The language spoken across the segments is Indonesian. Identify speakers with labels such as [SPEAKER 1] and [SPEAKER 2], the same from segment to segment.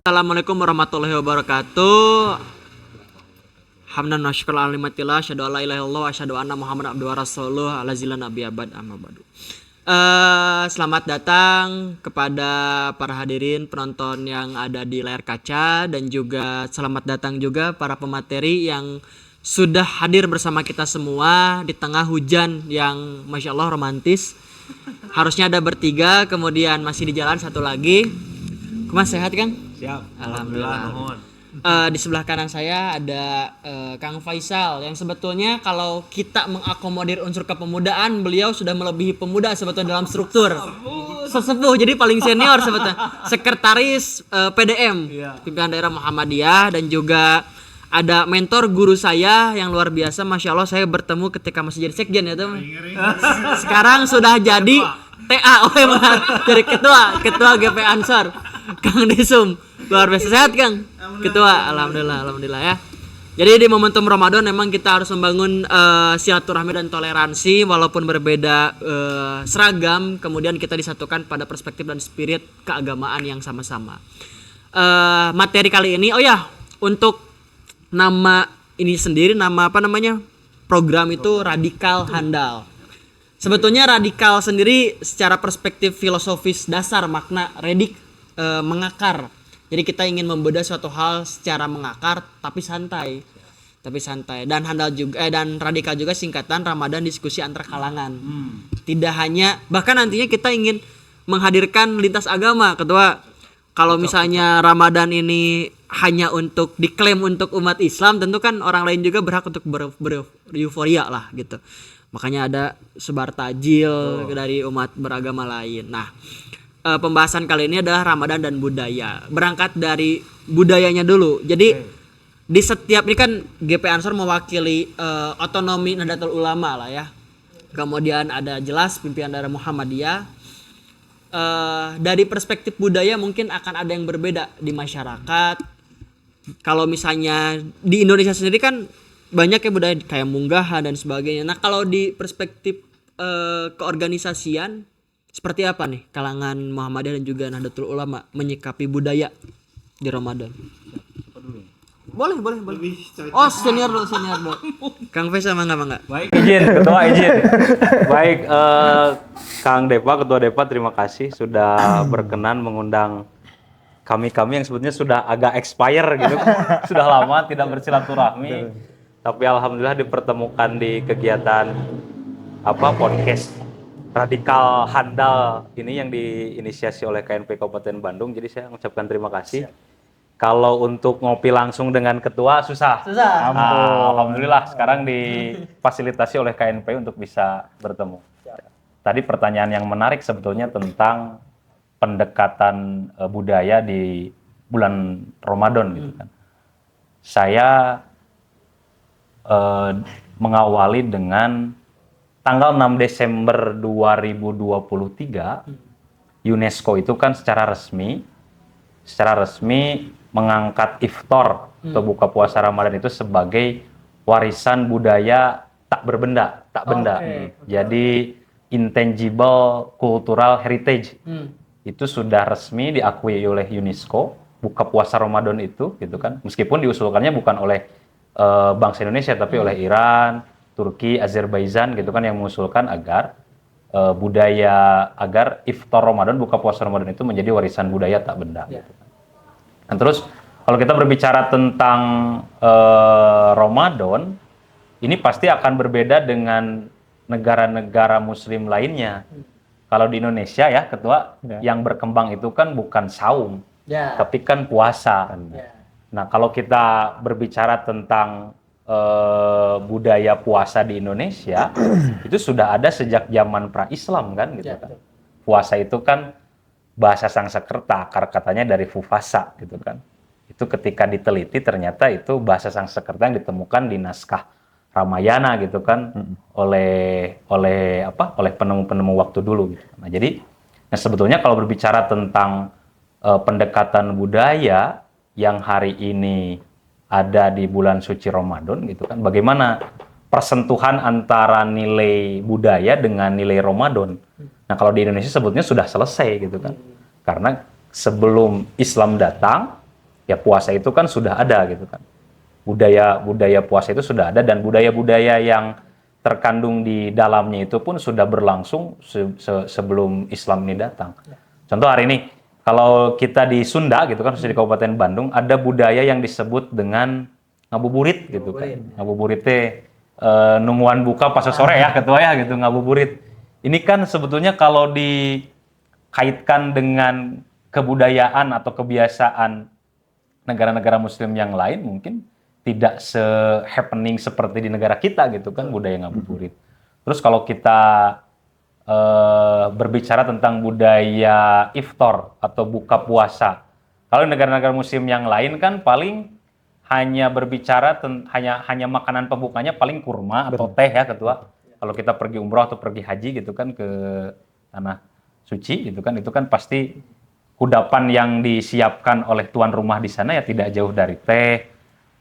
[SPEAKER 1] Assalamualaikum warahmatullahi wabarakatuh. Hamdan wa syukuran alimatillah, asyhadu an la ilaha illallah wa asyhadu anna Muhammadan abduhu wa rasuluh alazilan nabi abad amma ba'du. Selamat datang kepada para hadirin penonton yang ada di layar kaca, dan juga selamat datang juga para pemateri yang sudah hadir bersama kita semua di tengah hujan yang Masya Allah romantis. Harusnya ada bertiga, kemudian masih di jalan satu lagi. Mas sehat Kang?
[SPEAKER 2] Siap.
[SPEAKER 1] Alhamdulillah. Di sebelah kanan saya ada Kang Faisal, yang sebetulnya kalau kita mengakomodir unsur kepemudaan, beliau sudah melebihi pemuda sebetulnya dalam struktur. Sesepuh, jadi paling senior sebetulnya. Sekretaris PDM, Pimpinan Daerah Muhammadiyah, dan juga ada mentor guru saya yang luar biasa. Masya Allah, saya bertemu ketika masih jadi sekjen ya teman. Sekarang sudah jadi TA, jadi ketua GP Ansor, Kang Desum. Luar biasa, sehat Kang? Ketua, alhamdulillah ya. Jadi di momentum Ramadan memang kita harus membangun silaturahmi dan toleransi walaupun berbeda seragam, kemudian kita disatukan pada perspektif dan spirit keagamaan yang sama-sama. Materi kali ini, untuk nama ini sendiri, nama apa namanya? Program itu Radikal Handal. Sebetulnya radikal sendiri secara perspektif filosofis dasar makna redik, mengakar. Jadi kita ingin membedah suatu hal secara mengakar tapi santai. Dan handal juga dan radikal juga singkatan Ramadan diskusi antar kalangan. Tidak hanya, bahkan nantinya kita ingin menghadirkan lintas agama, Ketua. Kalau misalnya Ramadan ini hanya untuk diklaim untuk umat Islam, tentu kan orang lain juga berhak untuk bereuforia lah gitu. Makanya ada sebar tajil dari umat beragama lain. Nah, pembahasan kali ini adalah Ramadan dan budaya. Berangkat dari budayanya dulu. Jadi di setiap ini kan GP Ansor mewakili otonomi Nahdlatul Ulama lah ya. Kemudian ada jelas Pimpinan Daerah Muhammadiyah. Dari perspektif budaya mungkin akan ada yang berbeda di masyarakat. Kalau misalnya di Indonesia sendiri kan banyak ya budaya kayak munggahan dan sebagainya. Nah, kalau di perspektif keorganisasian seperti apa nih kalangan Muhammadiyah dan juga Nahdlatul Ulama menyikapi budaya di Ramadan? Boleh. Oh, senior dulu. Kang Faisal mangga.
[SPEAKER 2] Baik, ketua izin. Baik, Kang Depa, Ketua Depa, terima kasih sudah berkenan mengundang kami yang sebetulnya sudah agak expire gitu. Sudah lama tidak bersilaturahmi. Tapi alhamdulillah dipertemukan di kegiatan podcast Radikal Handal ini yang diinisiasi oleh KNP Kabupaten Bandung. Jadi saya mengucapkan terima kasih. Kalau untuk ngopi langsung dengan ketua susah. Alhamdulillah sekarang difasilitasi oleh KNP untuk bisa bertemu. Tadi pertanyaan yang menarik sebetulnya tentang pendekatan budaya di bulan Ramadan gitu kan. Saya mengawali dengan tanggal 6 Desember 2023, UNESCO itu kan secara resmi mengangkat iftar atau buka puasa Ramadan itu sebagai warisan budaya tak benda. Jadi intangible cultural heritage. Itu sudah resmi diakui oleh UNESCO, buka puasa Ramadan itu gitu kan. Meskipun diusulkannya bukan oleh bangsa Indonesia tapi oleh Iran, Turki, Azerbaijan gitu kan yang mengusulkan agar agar iftar Ramadan, buka puasa Ramadan itu menjadi warisan budaya tak benda. Gitu kan. Dan terus kalau kita berbicara tentang Ramadan, ini pasti akan berbeda dengan negara-negara Muslim lainnya. Kalau di Indonesia ya Ketua, yang berkembang itu kan bukan saum, tapi kan puasa. Nah kalau kita berbicara tentang budaya puasa di Indonesia itu sudah ada sejak zaman pra-Islam kan gitu kan. Puasa itu kan bahasa Sanskerta, akar katanya dari fufasa gitu kan. Itu ketika diteliti ternyata itu bahasa Sanskerta yang ditemukan di naskah Ramayana gitu kan oleh penemu-penemu waktu dulu gitu. Nah, jadi sebetulnya kalau berbicara tentang pendekatan budaya yang hari ini ada di bulan suci Ramadan gitu kan. Bagaimana persentuhan antara nilai budaya dengan nilai Ramadan. Nah, kalau di Indonesia sebetulnya sudah selesai gitu kan. Karena sebelum Islam datang, ya puasa itu kan sudah ada gitu kan. Budaya puasa itu sudah ada, dan budaya-budaya yang terkandung di dalamnya itu pun sudah berlangsung sebelum Islam ini datang. Contoh hari ini, kalau kita di Sunda gitu kan, khususnya di Kabupaten Bandung, ada budaya yang disebut dengan ngabuburit gitu kan. Ngabuburit teh numuan buka pas sore ya ketua ya gitu, ngabuburit. Ini kan sebetulnya kalau dikaitkan dengan kebudayaan atau kebiasaan negara-negara muslim yang lain mungkin tidak se-happening seperti di negara kita gitu kan, budaya ngabuburit. Terus kalau kita berbicara tentang budaya iftar atau buka puasa, kalau di negara-negara muslim yang lain kan paling hanya berbicara hanya makanan pembukanya paling kurma atau teh ya ketua. Kalau kita pergi umroh atau pergi haji gitu kan ke tanah suci gitu kan, itu kan pasti kudapan yang disiapkan oleh tuan rumah di sana ya tidak jauh dari teh,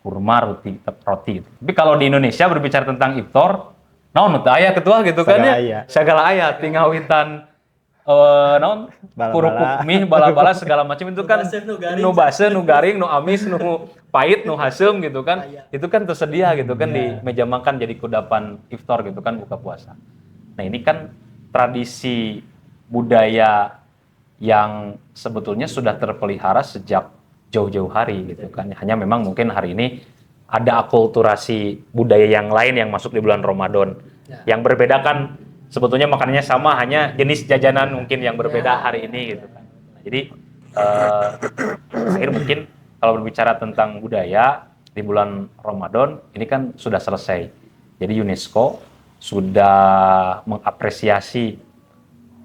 [SPEAKER 2] kurma, roti. Tapi kalau di Indonesia berbicara tentang iftar, naon aya ketua gitu kan ya. Segala aya tinggal witan naon kurupuk mie bala-bala segala macam itu kan nu base, nu garing, nu amis, nu pahit, nu hasem gitu kan. Itu kan tersedia gitu kan di meja makan jadi kudapan iftar gitu kan, buka puasa. Nah, ini kan tradisi budaya yang sebetulnya sudah terpelihara sejak jauh-jauh hari gitu kan. Hanya memang mungkin hari ini ada akulturasi budaya yang lain yang masuk di bulan Ramadan. Yang berbeda kan sebetulnya makanannya sama, hanya jenis jajanan mungkin yang berbeda hari ini gitu kan. Nah, jadi terakhir mungkin kalau berbicara tentang budaya di bulan Ramadan ini kan sudah selesai. Jadi UNESCO sudah mengapresiasi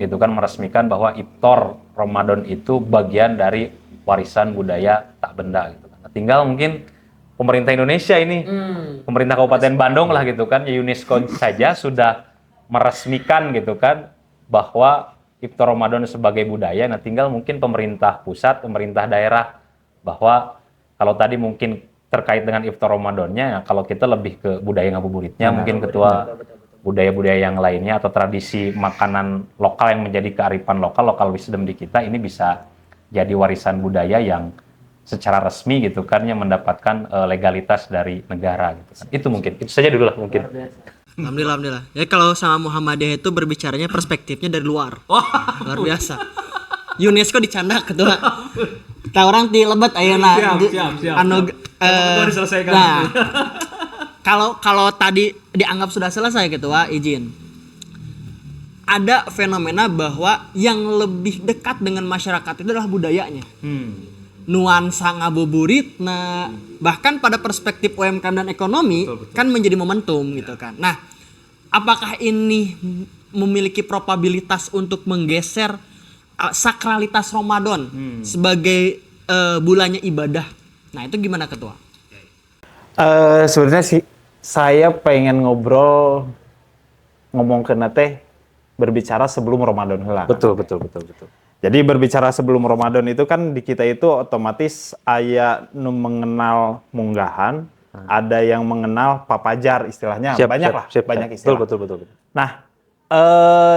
[SPEAKER 2] gitu kan, meresmikan bahwa iftar Ramadan itu bagian dari warisan budaya tak benda gitu kan. Nah, tinggal mungkin pemerintah Indonesia ini, pemerintah Kabupaten Bandung lah gitu kan, ya UNESCO saja sudah meresmikan gitu kan bahwa iftar Ramadan sebagai budaya. Nah, tinggal mungkin pemerintah pusat, pemerintah daerah, bahwa kalau tadi mungkin terkait dengan iftar Ramadannya, kalau kita lebih ke budaya ngabuburitnya, mungkin ketua budaya-budaya yang lainnya atau tradisi makanan lokal yang menjadi kearifan lokal wisdom di kita, ini bisa jadi warisan budaya yang secara resmi gitu kan, yang mendapatkan legalitas dari negara gitu kan. Itu mungkin, itu saja dulu lah mungkin.
[SPEAKER 1] Alhamdulillah. Ya kalau sama Muhammadiyah itu berbicaranya perspektifnya dari luar. Luar biasa. UNESCO dicanda ketua. Kita orang di lebat ayeuna.
[SPEAKER 2] Siap.
[SPEAKER 1] Anu
[SPEAKER 2] diselesaikan.
[SPEAKER 1] Nah, kalau tadi dianggap sudah selesai ketua, izin. Ada fenomena bahwa yang lebih dekat dengan masyarakat itu adalah budayanya. Nuansa ngabuburit, bahkan pada perspektif UMKM dan ekonomi, betul. Kan menjadi momentum gitu kan. Nah, apakah ini memiliki probabilitas untuk menggeser sakralitas Ramadan sebagai bulannya ibadah? Nah, itu gimana ketua?
[SPEAKER 3] Sebenarnya sih saya pengen ngomong ke teh berbicara sebelum Ramadan heula.
[SPEAKER 2] Betul.
[SPEAKER 3] Jadi berbicara sebelum Ramadan itu kan di kita itu otomatis aya nu mengenal munggahan, ada yang mengenal papajar istilahnya, banyak istilah.
[SPEAKER 2] Betul.
[SPEAKER 3] Nah,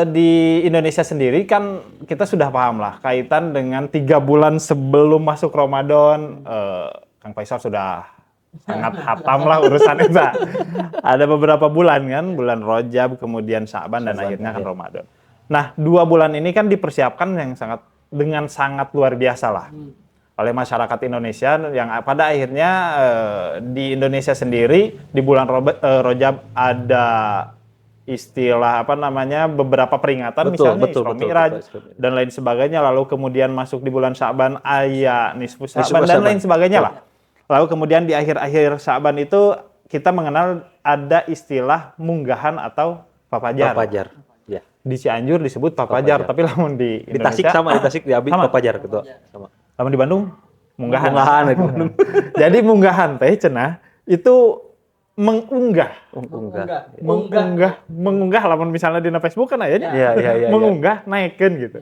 [SPEAKER 3] di Indonesia sendiri kan kita sudah paham lah kaitan dengan 3 bulan sebelum masuk Ramadan, Kang Faisal sudah sangat hatam lah urusan itu. Ada beberapa bulan kan, bulan Rajab, kemudian Sya'ban dan akhirnya kan Ramadan. Nah, 2 bulan ini kan dipersiapkan dengan sangat luar biasa lah oleh masyarakat Indonesia, yang pada akhirnya di Indonesia sendiri di bulan Rajab ada istilah beberapa peringatan, misalnya Isra Mi'raj dan lain sebagainya. Lalu kemudian masuk di bulan Sya'ban aya nisfu Sya'ban dan lain sebagainya lah. Lalu kemudian di akhir-akhir Sya'ban itu kita mengenal ada istilah munggahan atau papajar.
[SPEAKER 2] Ya.
[SPEAKER 3] Di Cianjur disebut papajar, tapi lamun di Indonesia
[SPEAKER 2] di Tasik di Abi papajar ketua sama.
[SPEAKER 3] Lamun di Bandung munggahan itu. Jadi munggahan teh cenah itu mengunggah lamun misalnya di Facebook kan aya nya. Mengunggah naikkeun gitu.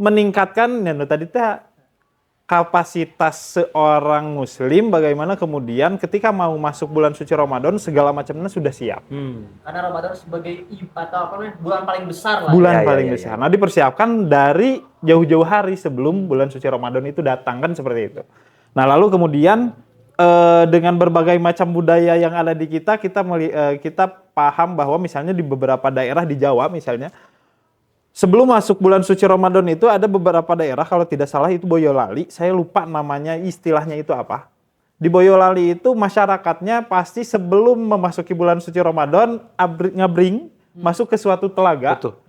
[SPEAKER 3] Meningkatkan tadi teh kapasitas seorang muslim, bagaimana kemudian ketika mau masuk bulan suci Ramadan segala macamnya sudah siap.
[SPEAKER 1] Karena Ramadan sebagai bulan paling besar lah.
[SPEAKER 3] Bulan paling besar. Nah, dipersiapkan dari jauh-jauh hari sebelum bulan suci Ramadan itu datang kan seperti itu. Nah, lalu kemudian dengan berbagai macam budaya yang ada di kita, kita paham bahwa misalnya di beberapa daerah di Jawa misalnya, sebelum masuk bulan suci Ramadan itu ada beberapa daerah, kalau tidak salah itu Boyolali, saya lupa namanya, istilahnya itu apa. Di Boyolali itu masyarakatnya pasti sebelum memasuki bulan suci Ramadan ngabring masuk ke suatu telaga.
[SPEAKER 2] Betul.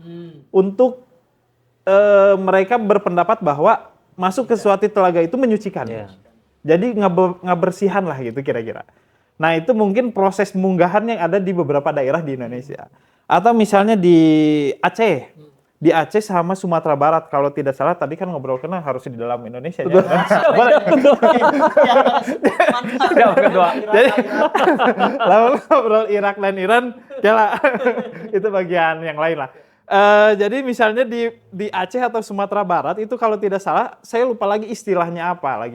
[SPEAKER 3] Untuk mereka berpendapat bahwa masuk ke suatu telaga itu menyucikan.
[SPEAKER 2] Iya.
[SPEAKER 3] Jadi ngabersihan lah gitu kira-kira. Nah, itu mungkin proses munggahan yang ada di beberapa daerah di Indonesia. Atau misalnya di Aceh. Di Aceh sama Sumatera Barat, kalau tidak salah tadi kan ngobrol kenal harus di dalam Indonesia. Ya? Jadi lalu ngobrol Irak dan Iran, ya itu bagian yang lain lah. Jadi misalnya di Aceh atau Sumatera Barat itu kalau tidak salah, saya lupa lagi istilahnya apa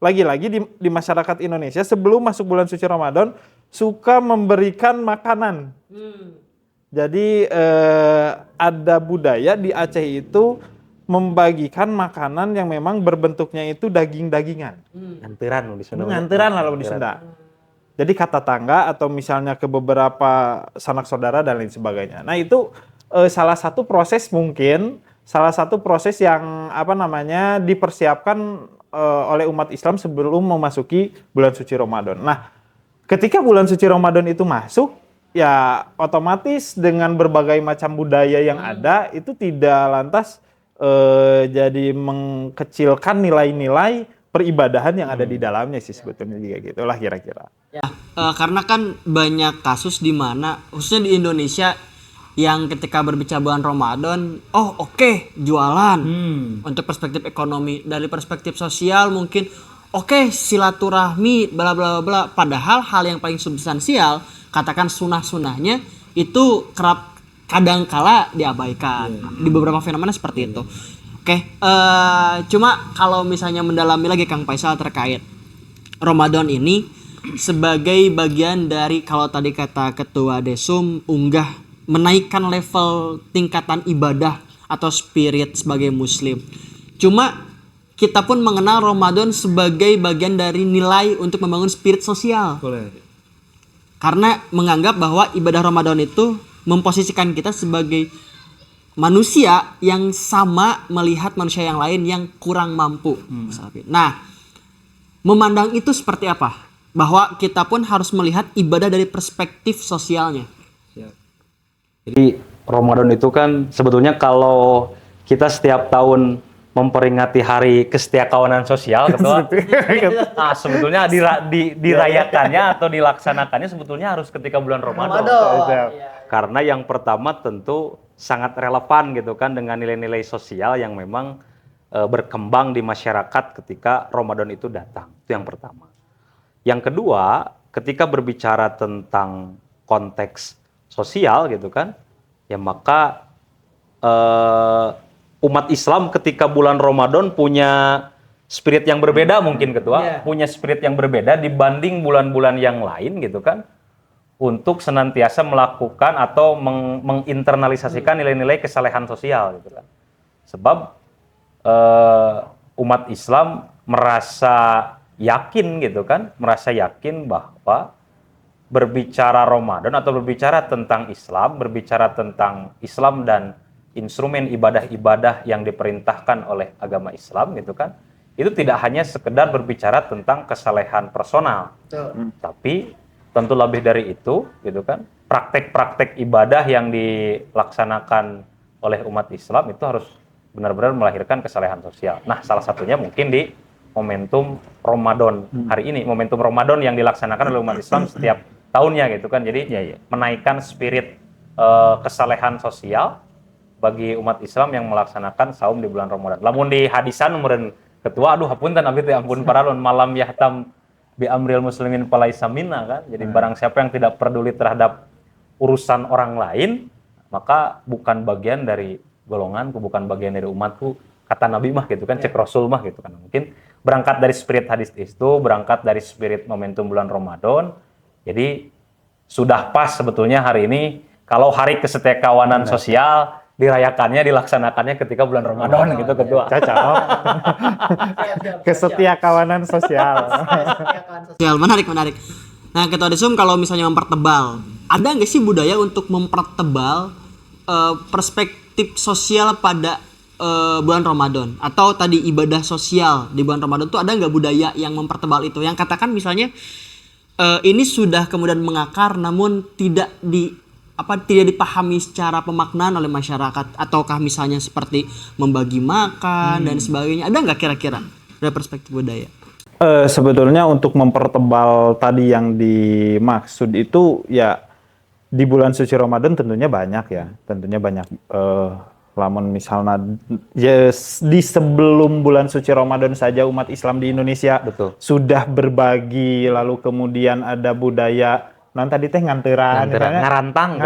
[SPEAKER 3] lagi-lagi di masyarakat Indonesia sebelum masuk bulan suci Ramadan suka memberikan makanan. Jadi ada budaya di Aceh itu membagikan makanan yang memang berbentuknya itu daging-dagingan.
[SPEAKER 2] Nganteran di Sunda.
[SPEAKER 3] Nganteran lah di Sunda. Jadi kata tangga atau misalnya ke beberapa sanak saudara dan lain sebagainya. Nah, itu salah satu proses yang dipersiapkan oleh umat Islam sebelum memasuki bulan suci Ramadan. Nah, ketika bulan suci Ramadan itu masuk, ya otomatis dengan berbagai macam budaya yang ada itu tidak lantas jadi mengkecilkan nilai-nilai peribadahan yang ada di dalamnya sih sebetulnya juga gitulah kira-kira.
[SPEAKER 1] Ya, karena kan banyak kasus di mana khususnya di Indonesia yang ketika berbicara bulan Ramadan, jualan untuk perspektif ekonomi, dari perspektif sosial mungkin silaturahmi bla bla bla, padahal hal yang paling substansial katakan sunah-sunahnya itu kerap kadangkala diabaikan. Di beberapa fenomena seperti itu. Cuma kalau misalnya mendalami lagi Kang Faisal terkait Ramadan ini sebagai bagian dari, kalau tadi kata Ketua Desum, menaikkan level tingkatan ibadah atau spirit sebagai muslim. Cuma kita pun mengenal Ramadan sebagai bagian dari nilai untuk membangun spirit sosial.
[SPEAKER 4] Boleh.
[SPEAKER 1] Karena menganggap bahwa ibadah Ramadan itu memposisikan kita sebagai manusia yang sama melihat manusia yang lain yang kurang mampu. Nah, memandang itu seperti apa? Bahwa kita pun harus melihat ibadah dari perspektif sosialnya.
[SPEAKER 2] Jadi Ramadan itu kan sebetulnya kalau kita setiap tahun memperingati hari kesetiakawanan sosial, Ketua, nah, sebetulnya dirayakannya atau dilaksanakannya sebetulnya harus ketika bulan Ramadan. Karena yang pertama tentu sangat relevan gitu kan dengan nilai-nilai sosial yang memang berkembang di masyarakat ketika Ramadan itu datang. Itu yang pertama. Yang kedua, ketika berbicara tentang konteks sosial gitu kan, ya maka umat Islam ketika bulan Ramadan punya spirit yang berbeda mungkin Ketua, punya spirit yang berbeda dibanding bulan-bulan yang lain gitu kan, untuk senantiasa melakukan atau menginternalisasikan nilai-nilai kesalehan sosial gitu kan. Sebab umat Islam merasa yakin gitu kan, merasa yakin bahwa berbicara Ramadan atau berbicara tentang Islam dan instrumen ibadah-ibadah yang diperintahkan oleh agama Islam gitu kan, itu tidak hanya sekedar berbicara tentang kesalehan personal, tapi tentu lebih dari itu gitu kan, praktek-praktek ibadah yang dilaksanakan oleh umat Islam itu harus benar-benar melahirkan kesalehan sosial. Nah, salah satunya mungkin di momentum Ramadan hari ini, momentum Ramadan yang dilaksanakan oleh umat Islam setiap tahunnya gitu kan. Jadi menaikkan spirit kesalehan sosial bagi umat Islam yang melaksanakan saum di bulan Ramadan. Lamun di hadisan meureun Ketua, aduh hapunten abdi teh ampun paralon, malam yahtam bi amril muslimin falaisa minna kan. Jadi barang siapa yang tidak peduli terhadap urusan orang lain, maka bukan bagian dari golonganku, bukan bagian dari umatku, kata Nabi mah gitu kan, cek Rasul mah gitu kan. Mungkin berangkat dari spirit hadis itu, berangkat dari spirit momentum bulan Ramadan. Jadi sudah pas sebetulnya hari ini, kalau hari kesetiakawanan sosial, dirayakannya, dilaksanakannya ketika bulan Ramadan gitu ketua.
[SPEAKER 3] Cocok. Kesetiakawanan sosial.
[SPEAKER 1] Sosial, menarik. Nah, Ketua Desum kalau misalnya mempertebal, ada nggak sih budaya untuk mempertebal perspektif sosial pada bulan Ramadan? Atau tadi ibadah sosial di bulan Ramadan tuh ada nggak budaya yang mempertebal itu? Yang katakan misalnya ini sudah kemudian mengakar namun tidak dipahami secara pemaknaan oleh masyarakat, ataukah misalnya seperti membagi makan dan sebagainya, ada nggak kira-kira dari perspektif budaya?
[SPEAKER 3] Sebetulnya untuk mempertebal tadi yang dimaksud itu ya di bulan suci Ramadan tentunya banyak ya, lamun misalnya ya, di sebelum bulan suci Ramadan saja umat Islam di Indonesia
[SPEAKER 2] Betul.
[SPEAKER 3] sudah berbagi, lalu kemudian ada budaya tadi teh nganteran,
[SPEAKER 2] Ngarantang,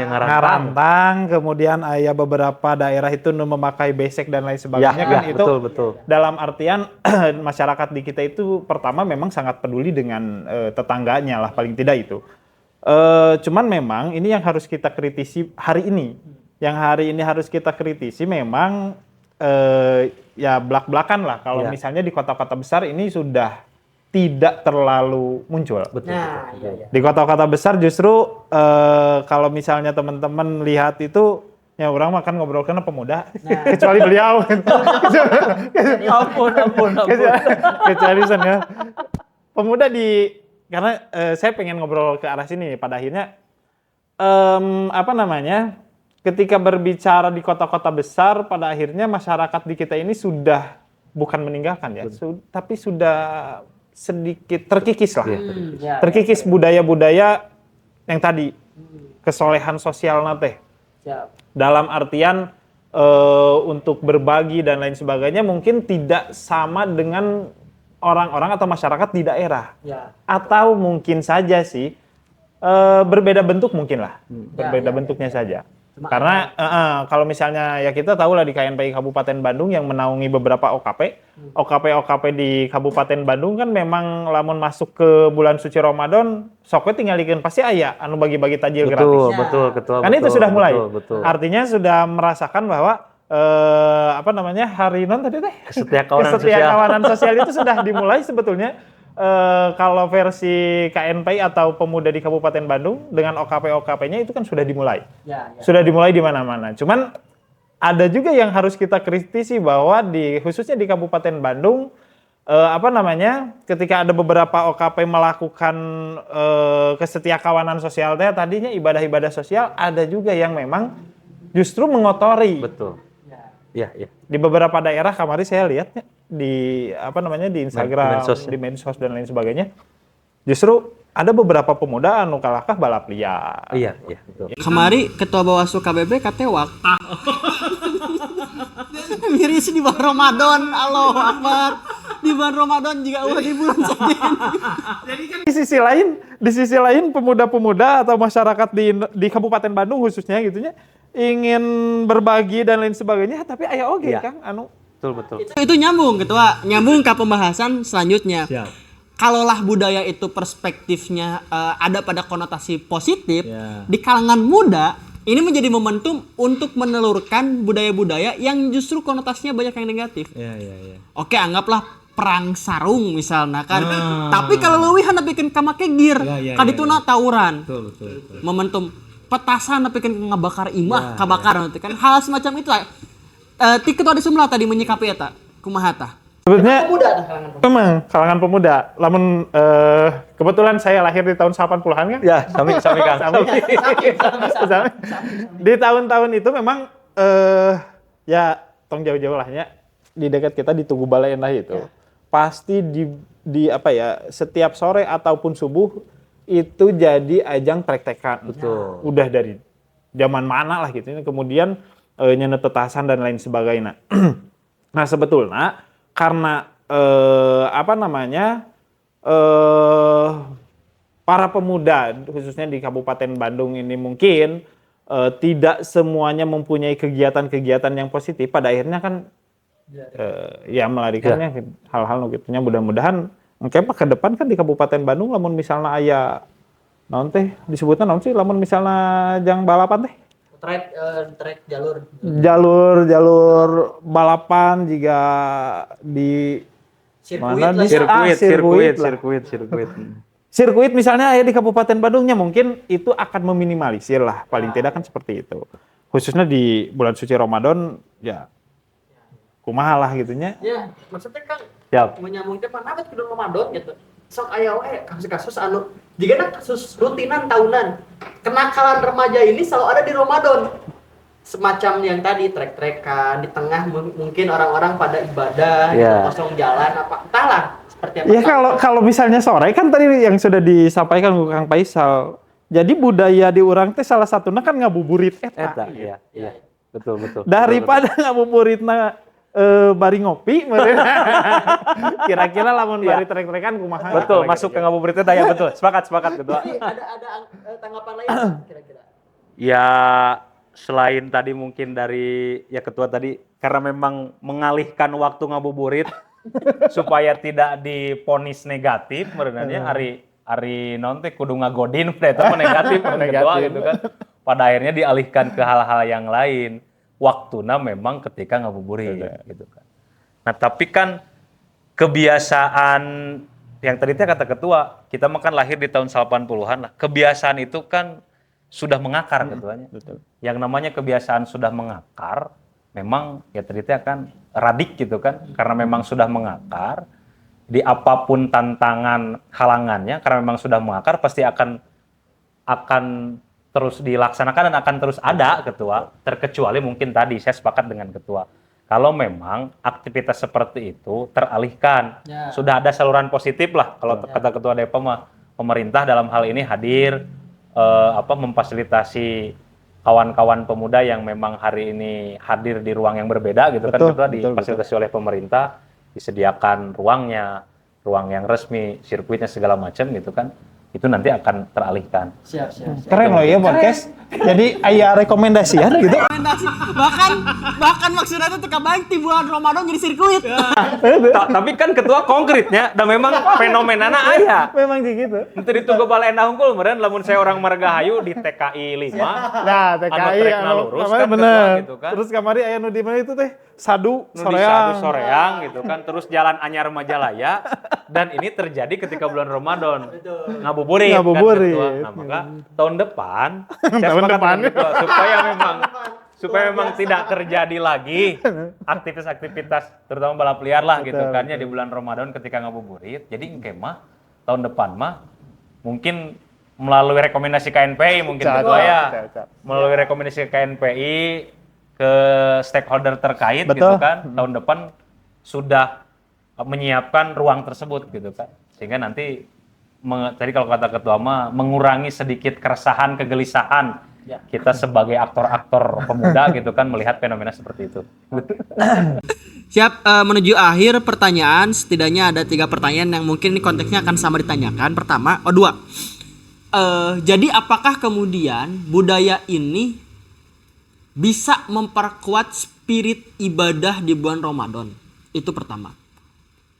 [SPEAKER 3] ngarantang, kemudian ada beberapa daerah itu memakai besek dan lain sebagainya kan itu
[SPEAKER 2] betul.
[SPEAKER 3] dalam artian masyarakat di kita itu pertama memang sangat peduli dengan tetangganya lah paling tidak itu. Cuman memang ini yang harus kita kritisi hari ini. Yang hari ini harus kita kritisi memang ya belak-belakan lah kalau misalnya di kota-kota besar ini sudah tidak terlalu muncul.
[SPEAKER 2] Betul.
[SPEAKER 3] Di kota-kota besar justru kalau misalnya teman-teman lihat itu ya orang makan ngobrol karena pemuda kecuali beliau. Ampun. Kecuali sana pemuda karena saya pengen ngobrol ke arah sini pada akhirnya ketika berbicara di kota-kota besar pada akhirnya masyarakat di kita ini sudah bukan meninggalkan ya, tapi sudah sedikit terkikis lah. Terkikis budaya-budaya yang tadi kesolehan sosial nate. Dalam artian untuk berbagi dan lain sebagainya mungkin tidak sama dengan orang-orang atau masyarakat di daerah. Atau mungkin saja sih berbeda bentuk mungkin lah. Berbeda bentuknya saja. Karena kalau misalnya ya kita tahu lah di KNPI Kabupaten Bandung yang menaungi beberapa OKP di Kabupaten Bandung kan memang lamun masuk ke bulan suci Ramadan sokwe tinggalikeun pasti aya anu bagi-bagi tajil gratis.
[SPEAKER 2] Betul, ketua.
[SPEAKER 3] Kan itu sudah mulai.
[SPEAKER 2] Betul.
[SPEAKER 3] Artinya sudah merasakan bahwa hari non tadi teh
[SPEAKER 2] kesetiakawanan
[SPEAKER 3] sosial itu sudah dimulai sebetulnya. Kalau versi KNPI atau pemuda di Kabupaten Bandung dengan OKP-OKP-nya itu kan sudah dimulai. Sudah dimulai di mana-mana. Cuman ada juga yang harus kita kritisi bahwa khususnya di Kabupaten Bandung ketika ada beberapa OKP melakukan kesetiakawanan sosial tadinya ibadah-ibadah sosial, ada juga yang memang justru mengotori.
[SPEAKER 2] Betul. Iya.
[SPEAKER 3] Di beberapa daerah kemarin saya lihatnya di Instagram, di medsos dan lain sebagainya. Justru ada beberapa pemuda anu kalahkah balap liar.
[SPEAKER 2] Iya, betul.
[SPEAKER 1] Kemari Ketua Bawaslu KBB katewak. Miris di bulan Ramadan, Allahu Akbar. Di bulan Ramadan juga di bulan Senin.
[SPEAKER 3] Jadi kan di sisi lain pemuda-pemuda atau masyarakat di Kabupaten Bandung khususnya gitunya ingin berbagi dan lain sebagainya, tapi aya oge Kang
[SPEAKER 2] Betul.
[SPEAKER 1] Itu nyambung ke pembahasan selanjutnya. Kalaulah budaya itu perspektifnya ada pada konotasi positif di kalangan muda, ini menjadi momentum untuk menelurkan budaya-budaya yang justru konotasinya banyak yang negatif. Oke, anggaplah perang sarung misalnya kan. Tapi kalau leuwih handapikeun ka make gear, kadituna tawuran. Betul. Momentum petasan napikeun ngabakar imah, kabakar nanti kan. Hal semacam itu ti Ketua Desum tadi menyikapi eta kumaha tah?
[SPEAKER 3] Sebetulnya memang kalangan pemuda. Lamun kebetulan saya lahir di tahun 80-an kan?
[SPEAKER 2] Ya, sami Kang.
[SPEAKER 3] Di tahun-tahun itu memang ya tong jauh-jauh lahnya di dekat kita di Tugu Balai Endah itu. Pasti setiap sore ataupun subuh itu jadi ajang praktekan.
[SPEAKER 2] Betul.
[SPEAKER 3] Udah dari zaman mana lah gitu. Kemudian nyenet petasan dan lain sebagainya. Nah sebetulnya karena para pemuda khususnya di Kabupaten Bandung ini mungkin tidak semuanya mempunyai kegiatan-kegiatan yang positif, pada akhirnya kan melarikannya hal-hal gitunya. Mudah-mudahan ke depan kan di Kabupaten Bandung lamun misalnya aya naon teh disebutna naon sih lamun misalnya jang balapan teh
[SPEAKER 1] track jalur.
[SPEAKER 3] Jalur balapan juga di mana di sirkuit. Sirkuit misalnya ya di Kabupaten Bandungnya mungkin itu akan meminimalisir lah, paling tidak kan seperti itu. Khususnya di bulan suci Ramadan ya kumaha lah gitunya.
[SPEAKER 1] Ya, maksudnya kan
[SPEAKER 2] Siap.
[SPEAKER 1] menyambungkan mana ke bulan Ramadan gitu. Sok aya we kasus-kasus anu jigana kasus rutinan tahunan. Kenakalan remaja ini selalu ada di Ramadan. Semacam yang tadi trek-trekan di tengah mungkin orang-orang pada ibadah, kosong jalan apa entahlah seperti apa.
[SPEAKER 3] Ya kalau misalnya sore kan tadi yang sudah disampaikan Kang Faisal. Jadi budaya di urang teh salah satunya kan ngabuburit eta.
[SPEAKER 2] Iya. Betul.
[SPEAKER 3] Daripada ngabuburitna bari ngopi kira-kira lamun bari trek-trekan kumaha.
[SPEAKER 2] Betul, masuk ke ngabuburit eta ya betul. Sepakat Ketua.
[SPEAKER 1] Ada tanggapan lain kira-kira?
[SPEAKER 2] Ya selain tadi mungkin dari ya Ketua tadi karena memang mengalihkan waktu ngabuburit supaya tidak diponis negatif sebenarnya hari nonte kudu ngagodin eta negatif Ketua gitu kan. Pada akhirnya dialihkan ke hal-hal yang lain. Waktuna memang ketika ngabuburit gitu kan. Nah, tapi kan kebiasaan yang tadi kata Ketua, kita makan lahir di tahun 80-an lah. Kebiasaan itu kan sudah mengakar Ketuanya.
[SPEAKER 3] Betul.
[SPEAKER 2] Yang namanya kebiasaan sudah mengakar, memang ya tadi akan radik gitu kan. Karena memang sudah mengakar, di apapun tantangan halangannya, karena memang sudah mengakar pasti akan terus dilaksanakan dan akan terus ada Ketua, terkecuali mungkin tadi saya sepakat dengan Ketua. Kalau memang aktivitas seperti itu teralihkan, sudah ada saluran positif lah kalau kata Ketua Depom pemerintah dalam hal ini hadir memfasilitasi kawan-kawan pemuda yang memang hari ini hadir di ruang yang berbeda gitu kan Ketua difasilitasi oleh pemerintah, disediakan ruangnya, ruang yang resmi, sirkuitnya segala macam gitu kan. Itu nanti akan teralihkan.
[SPEAKER 1] Siap.
[SPEAKER 3] Keren loh ya podcast. Jadi aya rekomendasian gitu.
[SPEAKER 1] Rekomendasi. Bahkan maksudnya itu teka baik di bulan Ramadan jadi sirkuit.
[SPEAKER 2] Tapi kan Ketua konkretnya dan memang fenomenana aya.
[SPEAKER 3] Memang gitu.
[SPEAKER 2] Nanti ditunggu bal endah unggul meureun lamun saya orang Margahayu di TKI 5.
[SPEAKER 3] Nah, TKI
[SPEAKER 2] anu lurus kan
[SPEAKER 3] bener.
[SPEAKER 2] Gitu kan.
[SPEAKER 3] Terus kamari aya nu di mana itu teh? Sadu
[SPEAKER 2] Soreang gitu kan. Terus Jalan Anyar Majalaya dan ini terjadi ketika bulan Ramadan. Ngabuburit. Kan Ketua. Nah, maka tahun depan saya sepakat dengan Ketua, supaya memang tidak terjadi lagi aktivitas terutama balap liar lah gitu kan ya di bulan Ramadan ketika ngabuburit. Jadi engke mah tahun depan mah mungkin melalui rekomendasi KNPI mungkin Ketua ya. Melalui rekomendasi KNPI ke stakeholder terkait gitu kan. Tahun depan sudah menyiapkan ruang tersebut gitu kan. Sehingga nanti tadi kalau kata Ketua mah mengurangi sedikit keresahan, kegelisahan kita sebagai aktor-aktor pemuda gitu kan melihat fenomena seperti itu.
[SPEAKER 1] Siap, menuju akhir pertanyaan setidaknya ada 3 pertanyaan yang mungkin ini konteksnya akan sama ditanyakan. Pertama, dua. Jadi apakah kemudian budaya ini bisa memperkuat spirit ibadah di bulan Ramadan? Itu pertama.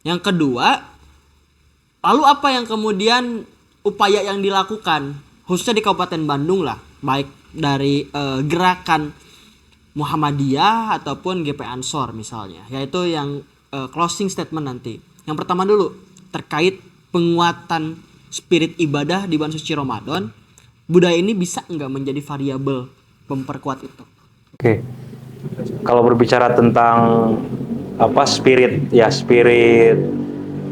[SPEAKER 1] Yang kedua, lalu apa yang kemudian upaya yang dilakukan khususnya di Kabupaten Bandung lah, baik dari gerakan Muhammadiyah ataupun GP Ansor misalnya, yaitu yang closing statement nanti. Yang pertama dulu terkait penguatan spirit ibadah di bulan suci Ramadan, budaya ini bisa nggak menjadi variabel memperkuat itu?
[SPEAKER 2] Oke. Kalau berbicara tentang spirit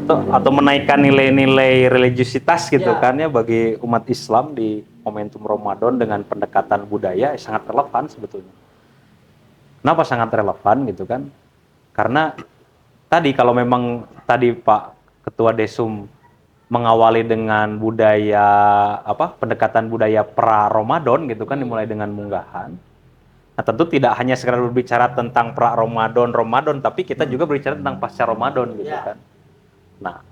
[SPEAKER 2] atau menaikkan nilai-nilai religiusitas gitu kan ya bagi umat Islam di momentum Ramadan dengan pendekatan budaya sangat relevan sebetulnya. Kenapa sangat relevan gitu kan? Karena tadi kalau memang tadi Pak Ketua Desum mengawali dengan budaya pendekatan budaya pra Ramadan gitu kan dimulai dengan munggahan. Nah, tentu tidak hanya sekedar berbicara tentang pra Ramadan tapi kita juga berbicara tentang pasca Ramadan gitu kan. Nah,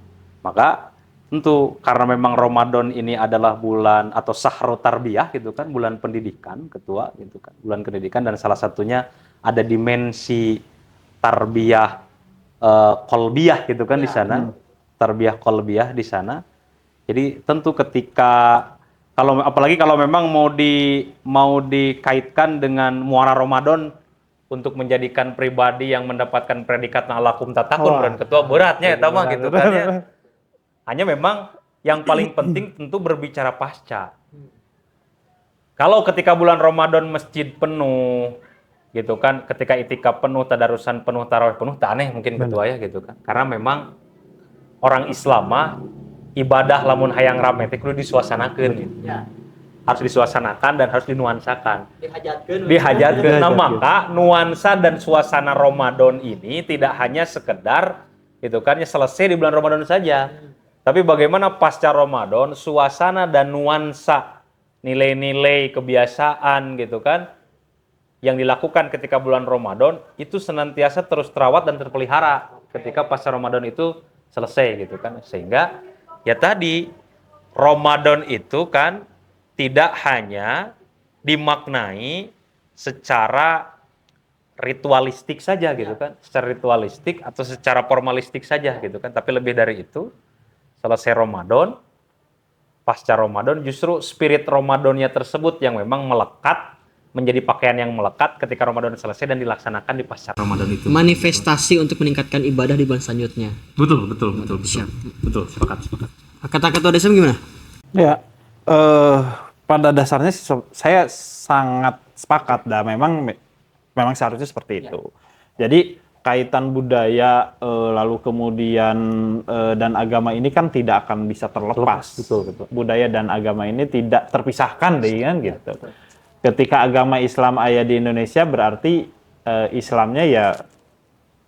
[SPEAKER 2] maka tentu karena memang Ramadan ini adalah bulan atau sahru tarbiyah gitu kan, bulan pendidikan Ketua gitu kan. Bulan pendidikan dan salah satunya ada dimensi tarbiyah qalbiyah gitu kan di sana. Tarbiyah qalbiyah di sana. Jadi tentu ketika Kalau apalagi kalau memang mau dikaitkan dengan muara Ramadan untuk menjadikan pribadi yang mendapatkan predikat na'lakum tatakun dan ketua beratnya ya mah gitu kan ya. Hanya memang yang paling penting tentu berbicara pasca. Kalau ketika bulan Ramadan masjid penuh gitu kan, ketika itikaf penuh, tadarusan penuh, tarawih penuh, tak aneh mungkin ketua ya gitu kan. Karena memang orang Islam mah ibadah lamun hayang rame teh kudu disuasanakeun gitu. Ya. Harus disuasanakan dan harus dinuansakan. Dihajatkeun. Nah, maka nuansa dan suasana Ramadan ini tidak hanya sekedar gitu kan ya selesai di bulan Ramadan saja. Tapi bagaimana pasca Ramadan suasana dan nuansa nilai-nilai kebiasaan gitu kan yang dilakukan ketika bulan Ramadan itu senantiasa terus terawat dan terpelihara ketika pasca Ramadan itu selesai gitu kan. Sehingga ya tadi, Ramadan itu kan tidak hanya dimaknai secara ritualistik saja gitu kan, secara ritualistik atau secara formalistik saja gitu kan, tapi lebih dari itu, selesai Ramadan, pasca Ramadan justru spirit Ramadannya tersebut yang memang melekat, menjadi pakaian yang melekat ketika Ramadan selesai dan dilaksanakan di pasca Ramadan itu.
[SPEAKER 1] Manifestasi untuk meningkatkan ibadah di bulan selanjutnya.
[SPEAKER 2] Betul.
[SPEAKER 1] Siap.
[SPEAKER 2] Betul, sepakat.
[SPEAKER 1] Kata Ketua DSM gimana?
[SPEAKER 3] Ya, pada dasarnya saya sangat sepakat dan memang seharusnya seperti itu. Jadi kaitan budaya lalu kemudian dan agama ini kan tidak akan bisa terlepas. Betul. Budaya dan agama ini tidak terpisahkan deh kan gitu. Ketika agama Islam ada di Indonesia berarti Islamnya ya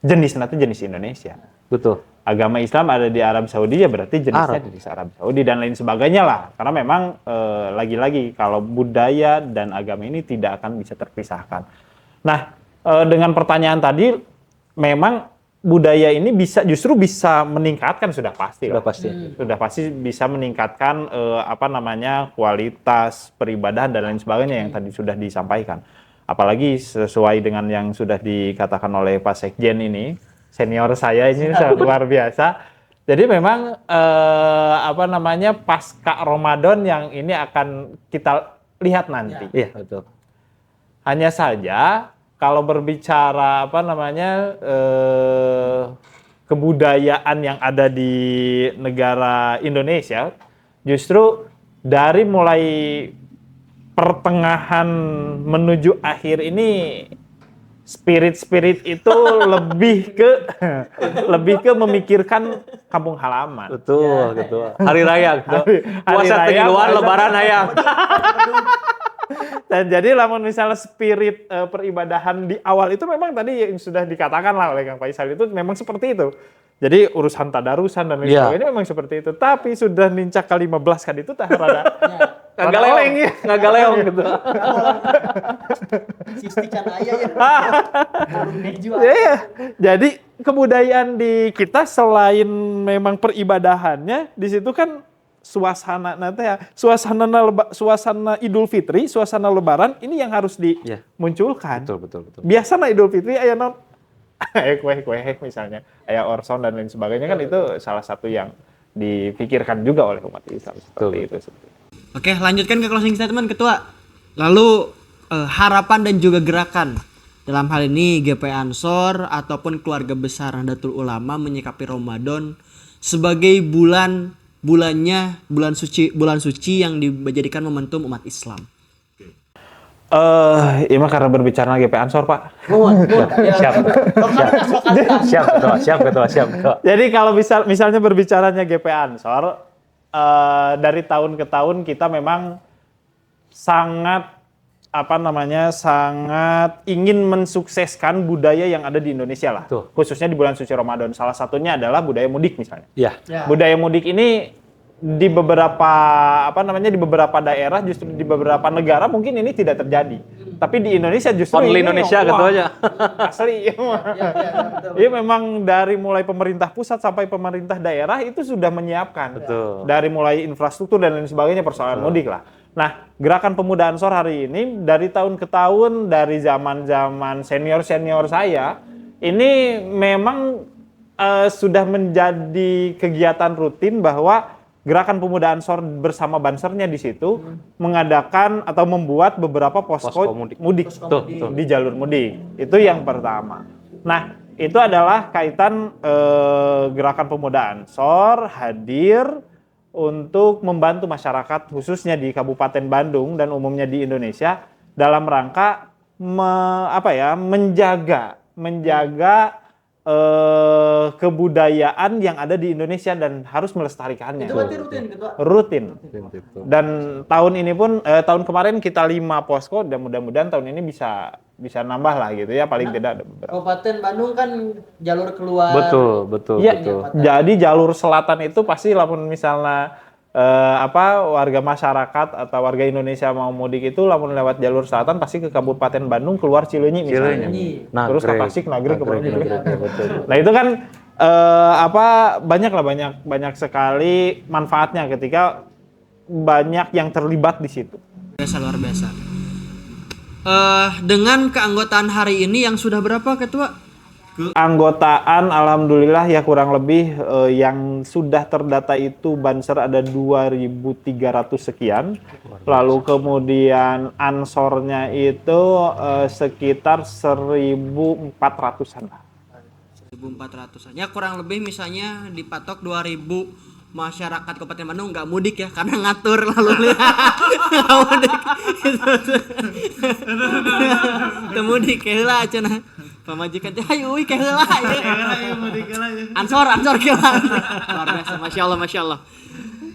[SPEAKER 3] jenisnya jenis Indonesia.
[SPEAKER 2] Betul.
[SPEAKER 3] Agama Islam ada di Arab Saudi ya berarti jenisnya jenis Arab Saudi dan lain sebagainya lah. Karena memang lagi-lagi kalau budaya dan agama ini tidak akan bisa terpisahkan. Nah, dengan pertanyaan tadi memang budaya ini justru bisa meningkatkan sudah pasti. Sudah pasti bisa meningkatkan kualitas peribadahan dan lain sebagainya yang tadi sudah disampaikan. Apalagi sesuai dengan yang sudah dikatakan oleh Pak Sekjen ini, senior saya ini luar biasa. Jadi memang pasca Ramadan yang ini akan kita lihat nanti.
[SPEAKER 2] Iya, betul.
[SPEAKER 3] Hanya saja kalau berbicara kebudayaan yang ada di negara Indonesia, justru dari mulai pertengahan menuju akhir ini spirit itu lebih ke memikirkan kampung halaman.
[SPEAKER 2] Betul. Hari raya. Puasa di luar, lebaran hayang.
[SPEAKER 3] Dan jadi lamun misalnya spirit peribadahan di awal itu memang tadi yang sudah dikatakan lah oleh Kang Faisal itu memang seperti itu. Jadi urusan tadarusan dan lain sebagainya memang seperti itu. Tapi sudah nincak ke 15 kan itu tak rada ngagaleong gitu. Ya. Jadi kebudayaan di kita selain memang peribadahannya di situ kan suasana Idul Fitri, suasana Lebaran ini yang harus dimunculkan.
[SPEAKER 2] Betul.
[SPEAKER 3] Biasanya Idul Fitri aya kue misalnya, aya orson dan lain sebagainya kan itu salah satu yang dipikirkan juga oleh umat Islam seperti itu.
[SPEAKER 1] Oke, lanjutkan ke closing statement Ketua. Lalu harapan dan juga gerakan dalam hal ini GP Ansor ataupun keluarga besar Nahdlatul Ulama menyikapi Ramadan sebagai bulan suci yang dijadikan momentum umat Islam.
[SPEAKER 3] Ini karena berbicara GP Ansor, Pak.
[SPEAKER 2] Siap, Ketua.
[SPEAKER 3] Jadi kalau misalnya berbicaranya GP Ansor, dari tahun ke tahun kita memang sangat ingin mensukseskan budaya yang ada di Indonesia lah. Betul. Khususnya di bulan suci Ramadan. Salah satunya adalah budaya mudik misalnya.
[SPEAKER 2] Ya.
[SPEAKER 3] Budaya mudik ini di beberapa daerah, justru di beberapa negara mungkin ini tidak terjadi. Tapi di Indonesia justru
[SPEAKER 2] only Indonesia gitu aja.
[SPEAKER 3] Asli. Iya memang dari mulai pemerintah pusat sampai pemerintah daerah itu sudah menyiapkan.
[SPEAKER 2] Betul.
[SPEAKER 3] Dari mulai infrastruktur dan lain sebagainya persoalan mudik lah. Nah, gerakan pemuda Ansor hari ini dari tahun ke tahun, dari zaman-zaman senior saya, ini memang sudah menjadi kegiatan rutin bahwa Gerakan Pemuda Ansor bersama Bansernya di situ mengadakan atau membuat beberapa posko mudik di jalur mudik. Itu yang pertama. Nah, itu adalah kaitan Gerakan Pemuda Ansor hadir untuk membantu masyarakat khususnya di Kabupaten Bandung dan umumnya di Indonesia dalam rangka menjaga kebudayaan yang ada di Indonesia dan harus melestarikannya.
[SPEAKER 1] Itu berarti rutin, Ketua?
[SPEAKER 3] Rutin. Dan tahun ini pun tahun kemarin kita 5 posko dan mudah-mudahan tahun ini bisa nambah lah gitu ya, paling tidak ada beberapa.
[SPEAKER 1] Kabupaten Bandung kan jalur keluar.
[SPEAKER 2] Betul.
[SPEAKER 3] Iya, jadi jalur selatan itu pasti lamun misalnya warga masyarakat atau warga Indonesia mau mudik itu lamun lewat jalur selatan pasti ke Kabupaten Bandung keluar Cileunyi misalnya. Terus ke Tasik, Nagreg, Nah, itu kan banyak sekali manfaatnya ketika banyak yang terlibat di situ.
[SPEAKER 1] Luar biasa. Dengan keanggotaan hari ini yang sudah berapa, Ketua?
[SPEAKER 3] Keanggotaan alhamdulillah ya kurang lebih yang sudah terdata itu Banser ada 2.300 sekian. Lalu kemudian Ansornya itu sekitar 1.400-an lah.
[SPEAKER 1] 1.400-an. Ya kurang lebih misalnya dipatok 2.000 masyarakat Kabupaten Bandung nggak mudik ya karena ngatur lalu nggak mudik. Itu mudik heula cenah. Pamajikan teh hayu euy heula ya. Ansor heula. Luar biasa, Masya Allah.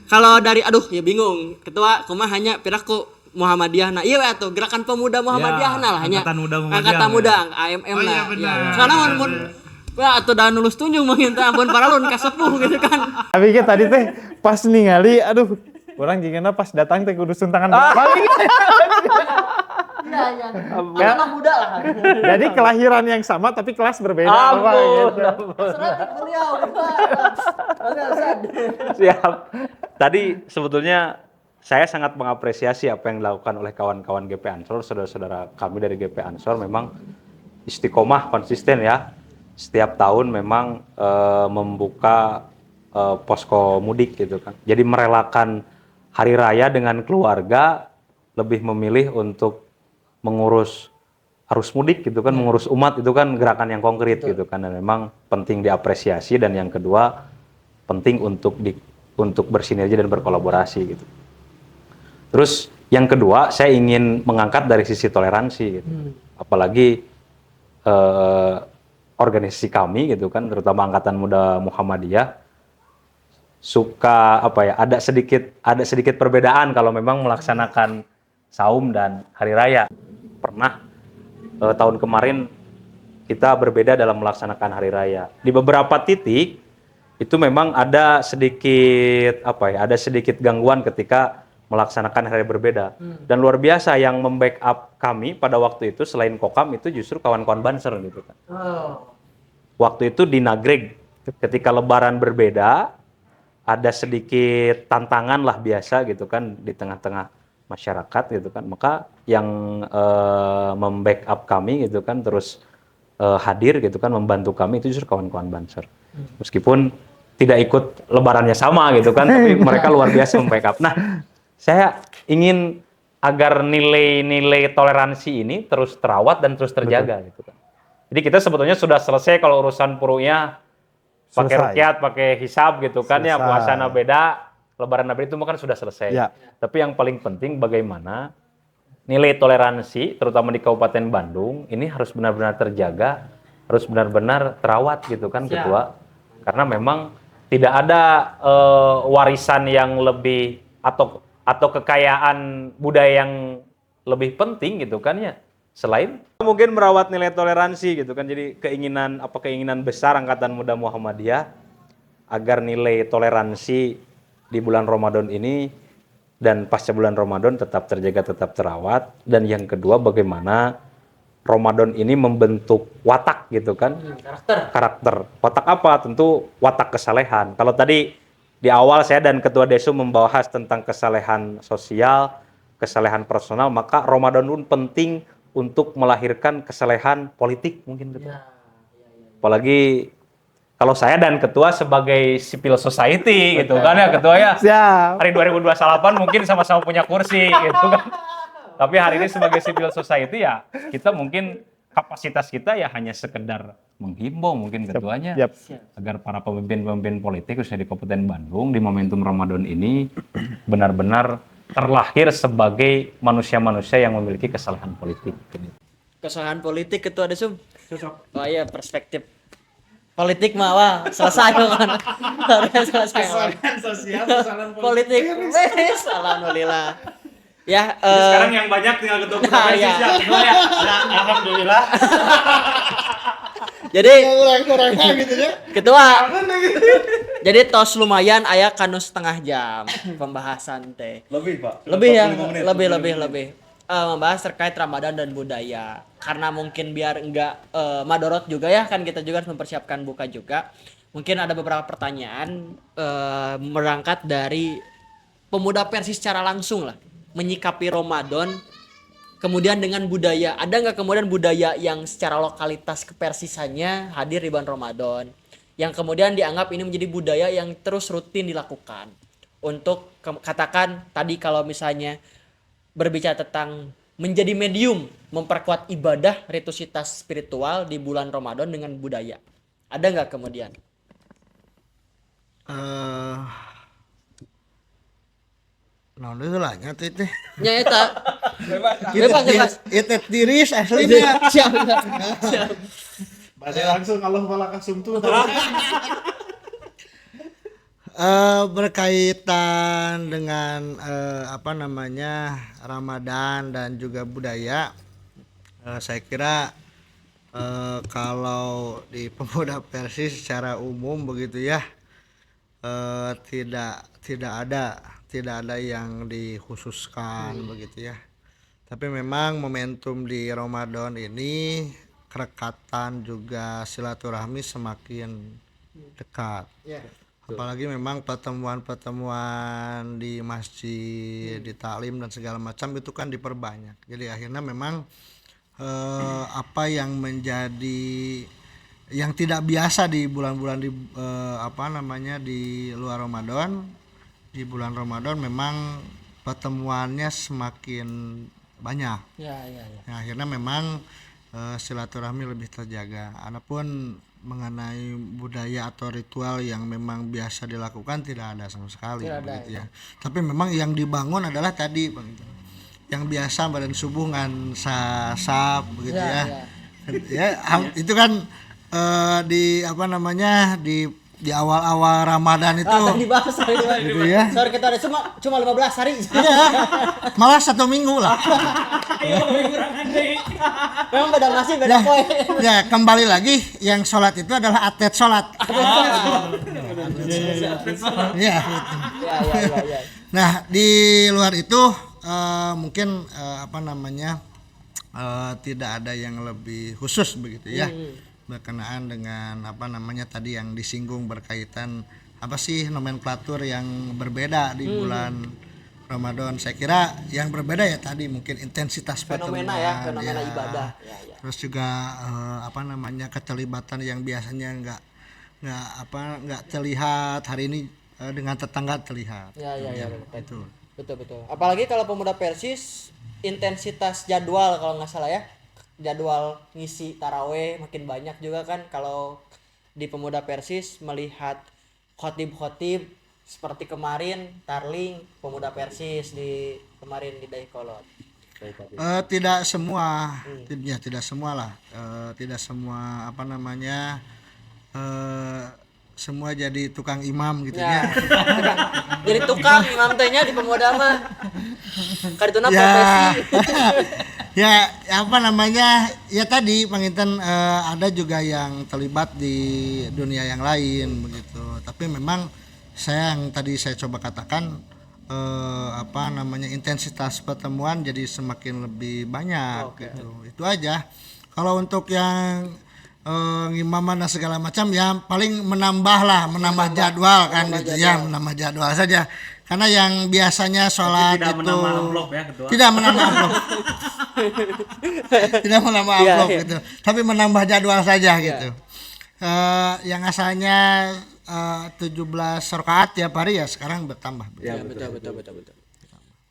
[SPEAKER 1] Kalau dari ya bingung. Ketua kumaha hanya piraku Muhammadiyah. Nah, iya atuh Gerakan Pemuda Muhammadiyah lah hanya. Angkatan Muda AMM lah. Ya. Soalnya mun atuh da nulus tunjung mungkin teh ampun paralun ka sepuh gitu kan.
[SPEAKER 3] Tapi tadi teh pas ningali orang jigana pas datang teh kudu suntangan balik.
[SPEAKER 1] Iya. Anak muda lah.
[SPEAKER 3] Jadi kelahiran yang sama tapi kelas berbeda.
[SPEAKER 2] Siap. Tadi sebetulnya saya sangat mengapresiasi apa yang dilakukan oleh kawan-kawan GP Ansor, saudara-saudara kami dari GP Ansor memang istiqomah konsisten ya. Setiap tahun memang membuka posko mudik gitu kan. Jadi merelakan hari raya dengan keluarga, lebih memilih untuk mengurus arus mudik gitu kan, mengurus umat itu kan gerakan yang konkret gitu kan, dan memang penting diapresiasi. Dan yang kedua penting untuk bersinergi dan berkolaborasi gitu. Terus yang kedua saya ingin mengangkat dari sisi toleransi gitu. Apalagi organisasi kami gitu kan, terutama Angkatan Muda Muhammadiyah suka ada sedikit perbedaan kalau memang melaksanakan saum dan hari raya. Pernah tahun kemarin kita berbeda dalam melaksanakan hari raya. Di beberapa titik itu memang ada sedikit gangguan ketika melaksanakan hari berbeda. Dan luar biasa yang membackup kami pada waktu itu selain Kokam itu justru kawan-kawan Banser gitu kan. Waktu itu di Nagreg ketika lebaran berbeda ada sedikit tantangan lah biasa gitu kan di tengah-tengah masyarakat gitu kan, maka yang membackup kami gitu kan terus hadir gitu kan membantu kami itu justru kawan-kawan Banser. Meskipun tidak ikut lebarannya sama gitu kan, tapi mereka luar biasa membackup. Nah, saya ingin agar nilai-nilai toleransi ini terus terawat dan terus terjaga gitu kan. Jadi kita sebetulnya sudah selesai kalau urusan purunya pakai rukyat, pakai hisab gitu kan ya, puasana beda, lebaran beda itu kan sudah selesai. Ya. Tapi yang paling penting bagaimana nilai toleransi terutama di Kabupaten Bandung ini harus benar-benar terjaga, harus benar-benar terawat gitu kan Ketua. Karena memang tidak ada warisan yang lebih atau kekayaan budaya yang lebih penting gitu kan ya. Selain mungkin merawat nilai toleransi gitu kan. Jadi keinginan besar Angkatan Muda Muhammadiyah agar nilai toleransi di bulan Ramadan ini dan pasca bulan Ramadan tetap terjaga, tetap terawat. Dan yang kedua bagaimana Ramadan ini membentuk watak gitu kan. Karakter. Watak apa? Tentu watak kesalehan. Kalau tadi di awal saya dan Ketua Desu membahas tentang kesalehan sosial, kesalehan personal, maka Ramadan pun penting untuk melahirkan kesalehan politik mungkin. Apalagi kalau saya dan ketua sebagai civil society gitu kan ya ketua ya.
[SPEAKER 3] Siap.
[SPEAKER 2] Hari 2028 mungkin sama-sama punya kursi gitu kan. Tapi hari ini sebagai civil society ya kita mungkin kapasitas kita ya hanya sekedar menghimbau mungkin ketuanya
[SPEAKER 3] Yap.
[SPEAKER 2] agar para pemimpin-pemimpin politik khususnya di Kabupaten Bandung di momentum Ramadan ini benar-benar terlahir sebagai manusia-manusia yang memiliki kesalahan politik.
[SPEAKER 1] Kesalahan politik ketua Desum. Oh iya, perspektif politik mah wah selesai kan. Selesai.
[SPEAKER 3] Kesalahan sosial, kesalahan
[SPEAKER 1] Politik. Wes, alhamdulillah. Ya,
[SPEAKER 2] Sekarang yang banyak tinggal ketua
[SPEAKER 1] Nah,
[SPEAKER 2] PSSI
[SPEAKER 1] iya.
[SPEAKER 2] ketua ya. Ya, alhamdulillah.
[SPEAKER 1] jadi
[SPEAKER 4] kurang gitu ya.
[SPEAKER 1] ketua. Jadi tos lumayan aya kanu setengah jam pembahasan teh.
[SPEAKER 4] Lebih, Pak.
[SPEAKER 1] Lebih ya,
[SPEAKER 4] 45 menit,
[SPEAKER 1] lebih. Membahas terkait Ramadan dan budaya. Karena mungkin biar enggak madorot juga ya, kan kita juga harus mempersiapkan buka juga. Mungkin ada beberapa pertanyaan berangkat dari pemuda Persis secara langsung lah, menyikapi Ramadan kemudian dengan budaya. Ada nggak kemudian budaya yang secara lokalitas kepersisannya hadir di bulan Ramadan yang kemudian dianggap ini menjadi budaya yang terus rutin dilakukan untuk katakan tadi kalau misalnya berbicara tentang menjadi medium memperkuat ibadah ritualitas spiritual di bulan Ramadan dengan budaya. Ada nggak kemudian?
[SPEAKER 4] Nah, itu lah nyata itu.
[SPEAKER 1] Ya eta. Bebas.
[SPEAKER 4] Itu tiris aslinya.
[SPEAKER 1] Siap.
[SPEAKER 3] Bahasa langsung kalau malah kasum tuh.
[SPEAKER 4] Berkaitan dengan Ramadan dan juga budaya, saya kira kalau di pemuda Persis secara umum begitu ya, tidak ada yang dikhususkan begitu ya. Tapi memang momentum di Ramadan ini kerekatan juga silaturahmi semakin dekat. Apalagi memang pertemuan-pertemuan di masjid, di taklim dan segala macam itu kan diperbanyak. Jadi akhirnya memang apa yang menjadi yang tidak biasa di bulan-bulan di luar Ramadan, di bulan Ramadan memang pertemuannya semakin banyak.
[SPEAKER 1] Ya.
[SPEAKER 4] Nah, akhirnya memang silaturahmi lebih terjaga. Adapun mengenai budaya atau ritual yang memang biasa dilakukan tidak ada sama sekali begitu ya. Tapi memang yang dibangun adalah tadi Bang, yang biasa badan subuh ngan sasap begitu ya. Itu kan di awal-awal Ramadan itu.
[SPEAKER 1] Tadi bahas hari
[SPEAKER 4] Gitu ya.
[SPEAKER 1] Sorry kita ada cuma 15 hari.
[SPEAKER 4] Iya. Malah 1 minggu lah.
[SPEAKER 1] Memang beda nasi beda poin.
[SPEAKER 4] Ya, kembali lagi yang sholat itu adalah atlet sholat. Iya.
[SPEAKER 1] Ya.
[SPEAKER 4] Nah, di luar itu mungkin tidak ada yang lebih khusus begitu ya. Berkenaan dengan tadi yang disinggung berkaitan apa sih nomenklatur yang berbeda di bulan Ramadan. Saya kira yang berbeda ya tadi mungkin intensitas
[SPEAKER 1] Fenomena
[SPEAKER 4] pertemuan,
[SPEAKER 1] ibadah.
[SPEAKER 4] Terus juga keterlibatan yang biasanya nggak terlihat hari ini dengan tetangga terlihat.
[SPEAKER 1] Ya.
[SPEAKER 4] Betul.
[SPEAKER 1] Betul. Apalagi kalau pemuda Persis intensitas jadwal kalau nggak salah ya. Jadwal ngisi taraweh makin banyak juga kan kalau di pemuda Persis melihat khotib seperti kemarin Tarling pemuda Persis di kemarin di Dayakolot.
[SPEAKER 4] Tidak semua, tidak semua lah, tidak semua semua jadi tukang imam gitu ya.
[SPEAKER 1] Jadi tukang imam tehnya di pemuda mah. Karituna
[SPEAKER 4] Ya.
[SPEAKER 1] profesi.
[SPEAKER 4] Ya ya tadi Panginten ada juga yang terlibat di dunia yang lain begitu. Tapi memang yang tadi saya coba katakan intensitas pertemuan jadi semakin lebih banyak gitu. Itu aja. Kalau untuk yang ngimaman dan segala macam ya paling menambah jadwal kan gitu ya, menambah jadwal saja. Karena yang biasanya sholat
[SPEAKER 2] tidak
[SPEAKER 4] itu
[SPEAKER 2] menambah amplop ya ketua.
[SPEAKER 4] Tidak menambah amplop. Tidak menambah amplop
[SPEAKER 1] Iya.
[SPEAKER 4] gitu. Tapi menambah jadwal saja gitu. Yang asalnya 17 rakaat tiap hari ya sekarang bertambah.
[SPEAKER 1] Ya, betul.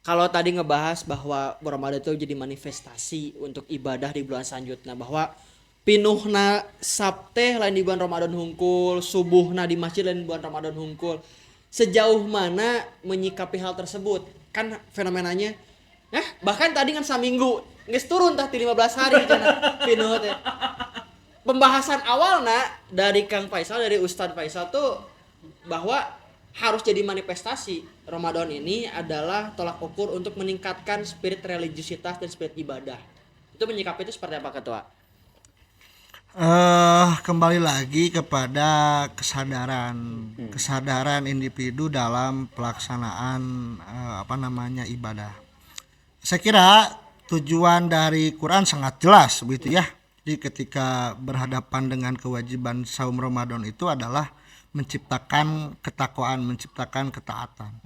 [SPEAKER 1] Kalau tadi ngebahas bahwa Ramadan itu jadi manifestasi untuk ibadah di bulan selanjutnya, bahwa pinuhna sabteh lain di bulan Ramadan hungkul, subuhna di masjid lain di bulan Ramadan hungkul. Sejauh mana menyikapi hal tersebut? Kan fenomenanya bahkan tadi kan saminggu geus turun tah ti 15 hari cenah pinuh teh. Pembahasan awalnya dari Kang Faisal, dari Ustadz Faisal tuh bahwa harus jadi manifestasi. Ramadan ini adalah tolak ukur untuk meningkatkan spirit religiusitas dan spirit ibadah. Itu menyikapi itu seperti apa Ketua?
[SPEAKER 4] Kembali lagi kepada kesadaran individu dalam pelaksanaan ibadah. Saya kira tujuan dari Quran sangat jelas begitu ya. Jadi ketika berhadapan dengan kewajiban saum Ramadan itu adalah menciptakan ketakwaan, menciptakan ketaatan.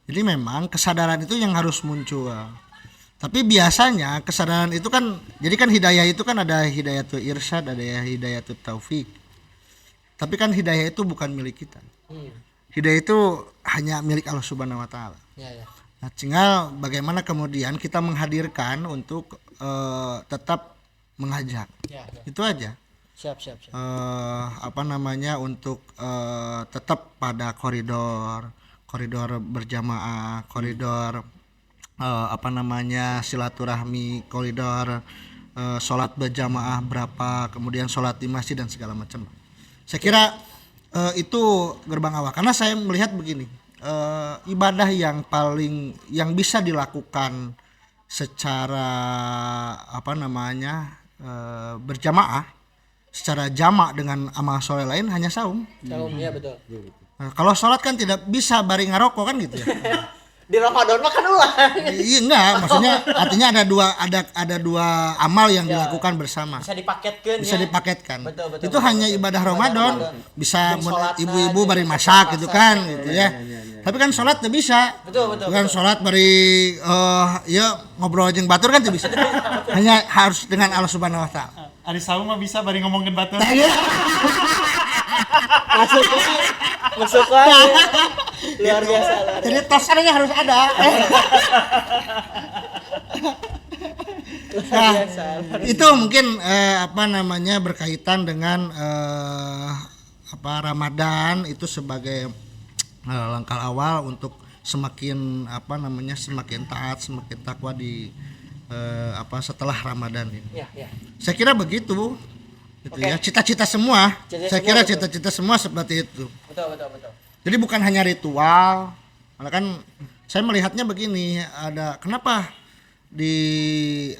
[SPEAKER 4] Jadi memang kesadaran itu yang harus muncul. Tapi biasanya kesadaran itu kan, jadi kan hidayah itu kan ada hidayatul irsyad, ada hidayatul taufik. Tapi kan hidayah itu bukan milik kita. Hidayah itu hanya milik Allah Subhanahu wa taala. Nah, tinggal bagaimana kemudian kita menghadirkan untuk tetap mengajak. Itu aja.
[SPEAKER 1] Siap.
[SPEAKER 4] Untuk tetap pada koridor berjamaah, koridor silaturahmi, koridor sholat berjamaah berapa, kemudian sholat di masjid dan segala macam. Saya kira itu gerbang awal, karena saya melihat begini, ibadah yang bisa dilakukan secara berjamaah, secara jamak dengan amal soleh lain hanya saum.
[SPEAKER 1] Iya betul.
[SPEAKER 4] Nah, kalau sholat kan tidak bisa bari ngarokok kan gitu ya.
[SPEAKER 1] Di Ramadan mah kan ulah.
[SPEAKER 4] Iya enggak, maksudnya artinya ada dua amal yang dilakukan bersama.
[SPEAKER 1] Bisa dipaketkan. Betul.
[SPEAKER 4] Itu hanya ibadah Ramadan. Bisa ibu-ibu bari masak gitu kan gitu ya. Tapi kan sholat tidak bisa.
[SPEAKER 1] Betul.
[SPEAKER 4] Kan sholat bari ngobrol jeung batur kan tidak bisa. Hanya harus dengan Allah Subhanahu wa taala.
[SPEAKER 3] Ari saum mah bisa bari ngomongkeun batur.
[SPEAKER 1] Masuk lagi. Luar biasa.
[SPEAKER 4] Jadi tosarnya harus ada. Nah, itu mungkin berkaitan dengan Ramadan itu sebagai langkah awal untuk semakin taat, semakin takwa di setelah Ramadan ini.
[SPEAKER 1] Ya.
[SPEAKER 4] Saya kira begitu. Ya, cita-cita semua. Cita-cita semua seperti itu.
[SPEAKER 1] Betul.
[SPEAKER 4] Jadi bukan hanya ritual. Malah kan saya melihatnya begini, kenapa di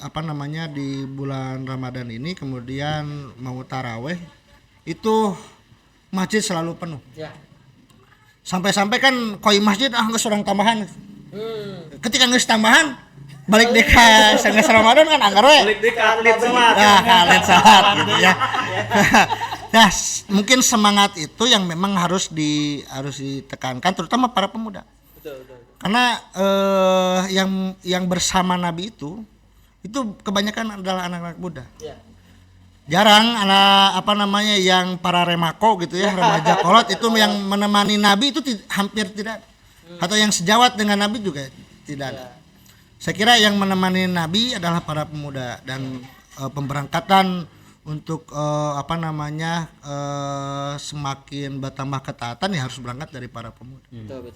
[SPEAKER 4] bulan Ramadan ini kemudian mau taraweh itu masjid selalu penuh.
[SPEAKER 1] Ya.
[SPEAKER 4] Sampai-sampai kan koi masjid geus urang tambahan. Ketika geus tambahan balik deh ke sanggeus Ramadan kan anggar we.
[SPEAKER 3] Balik deh ke atlet salat.
[SPEAKER 4] Atlet salat gitu ya. Nah, mungkin semangat itu yang memang harus ditekankan terutama para pemuda.
[SPEAKER 1] Betul.
[SPEAKER 4] Karena yang bersama Nabi itu kebanyakan adalah anak-anak muda.
[SPEAKER 1] Ya.
[SPEAKER 4] Jarang yang para remako gitu ya, remaja kolot itu yang menemani Nabi itu hampir tidak ada. Atau yang sejawat dengan Nabi juga tidak ada. Saya kira yang menemani Nabi adalah para pemuda, dan pemberangkatan untuk semakin bertambah ketaatan ya harus berangkat dari para pemuda.
[SPEAKER 1] Betul.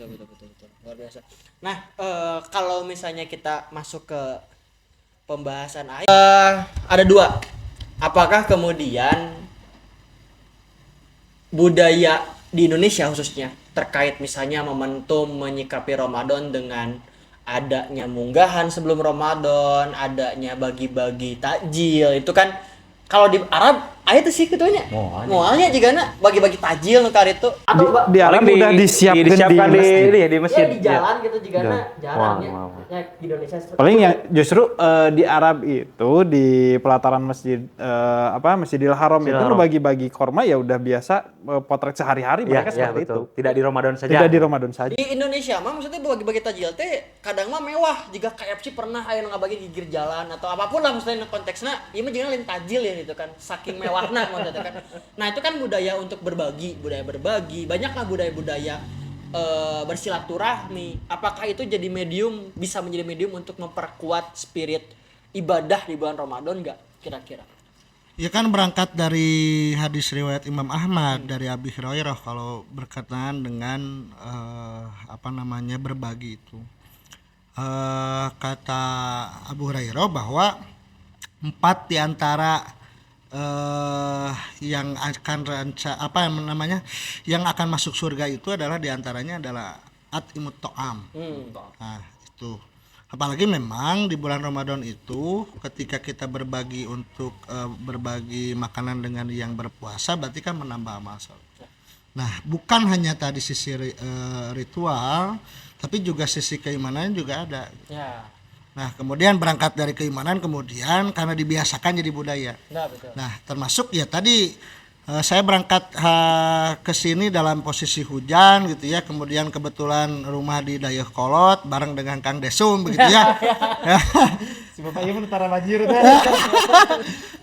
[SPEAKER 1] Luar biasa. Nah, kalau misalnya kita masuk ke pembahasan ada dua. Apakah kemudian budaya di Indonesia khususnya terkait misalnya momentum menyikapi Ramadan dengan adanya munggahan sebelum Ramadan, adanya bagi-bagi takjil, itu kan kalau di Arab aya teh sih kitunya. Moalnya jigana bagi-bagi takjil nu itu. Atau
[SPEAKER 3] Di Arab udah disiapkan di masjid.
[SPEAKER 1] Ya di jalan gitu jigana jarang ya. Ya di Indonesia
[SPEAKER 3] Paling ya justru di Arab itu di pelataran Masjidil Haram itu bagi-bagi korma ya udah biasa potret sehari-hari mereka seperti itu.
[SPEAKER 2] Tidak di Ramadan saja.
[SPEAKER 3] Tidak di Ramadan saja.
[SPEAKER 1] Di Indonesia mah maksudnya bagi-bagi takjil teh kadang mah mewah. Jika KFC pernah aya nu ngabagi di pinggir jalan atau apapun lah maksudnya konteksnya ieu mah jeung lain takjil ya gitu kan. Saking mewah mewahna maksudnya kan. Nah itu kan budaya untuk berbagi, banyaklah budaya-budaya bersilaturahmi. Apakah itu jadi bisa menjadi medium untuk memperkuat spirit ibadah di bulan Ramadan nggak kira-kira?
[SPEAKER 4] Ya kan berangkat dari hadis riwayat Imam Ahmad dari Abi Hurairah kalau berkaitan dengan berbagi itu. Kata Abu Hurairah bahwa 4 di antara yang akan masuk surga itu adalah diantaranya adalah at'imut ta'am. Nah itu apalagi memang di bulan Ramadan itu ketika kita berbagi berbagi makanan dengan yang berpuasa berarti kan menambah amal soleh. Nah bukan hanya tadi sisi ritual tapi juga sisi keimanan juga ada. Nah kemudian berangkat dari keimanan kemudian karena dibiasakan jadi budaya. Nah termasuk ya tadi saya berangkat ke sini dalam posisi hujan gitu ya, kemudian kebetulan rumah di Dayakolot bareng dengan Kang Desum begitu ya.
[SPEAKER 3] Si Bapak ini utara banjir.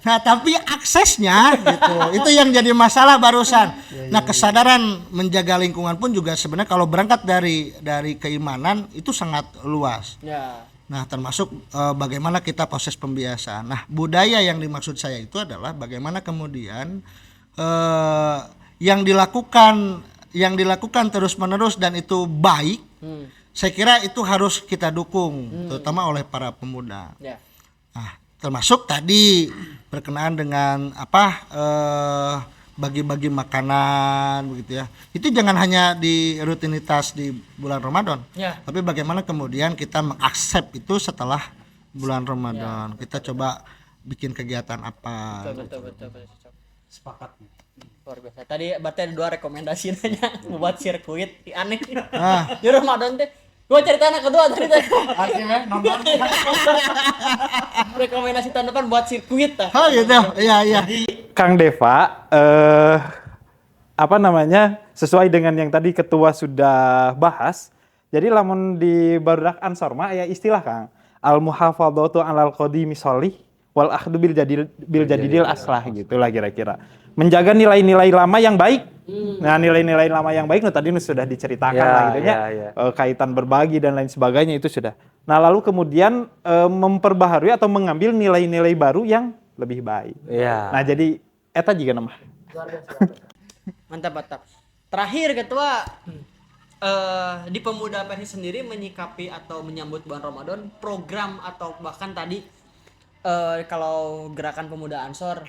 [SPEAKER 4] Nah tapi aksesnya gitu itu yang jadi masalah barusan. Nah kesadaran menjaga lingkungan pun juga sebenarnya kalau berangkat dari keimanan itu sangat luas. Nah termasuk bagaimana kita proses pembiasaan. Nah budaya yang dimaksud saya itu adalah bagaimana kemudian yang dilakukan terus menerus dan itu baik. Saya kira itu harus kita dukung terutama oleh para pemuda. Nah termasuk tadi berkenaan dengan bagi-bagi makanan begitu ya. Itu jangan hanya di rutinitas di bulan Ramadan, tapi bagaimana kemudian kita mengaksep itu setelah bulan Ramadan. Kita coba bikin kegiatan apa.
[SPEAKER 1] Betul.
[SPEAKER 3] Sepakat.
[SPEAKER 1] Luar biasa. Tadi berarti ada 2 rekomendasi nanya buat sirkuit aneh. Di Ramadan teh gua cerita anak kedua tadi teh.
[SPEAKER 3] Akhirnya nonton.
[SPEAKER 1] Rekomendasi tahun depan buat sirkuit tah.
[SPEAKER 4] Oh gitu. Iya.
[SPEAKER 3] Kang Deva, sesuai dengan yang tadi ketua sudah bahas. Jadi lamun di Barudak Ansor mah ya istilah Kang, al muhafadzatu alal qadimi sholih wal akhdu bil jadidil aslah gitulah kira-kira. Menjaga nilai-nilai lama yang baik. Nah, nilai-nilai lama yang baik tadi sudah diceritakan kaitan berbagi dan lain sebagainya itu sudah. Nah, lalu kemudian memperbaharui atau mengambil nilai-nilai baru yang lebih baik. Nah, jadi eta juga nama.
[SPEAKER 1] Mantap. Terakhir ketua di Pemuda Persis sendiri menyikapi atau menyambut bulan Ramadan program atau bahkan tadi kalau gerakan Pemuda Ansor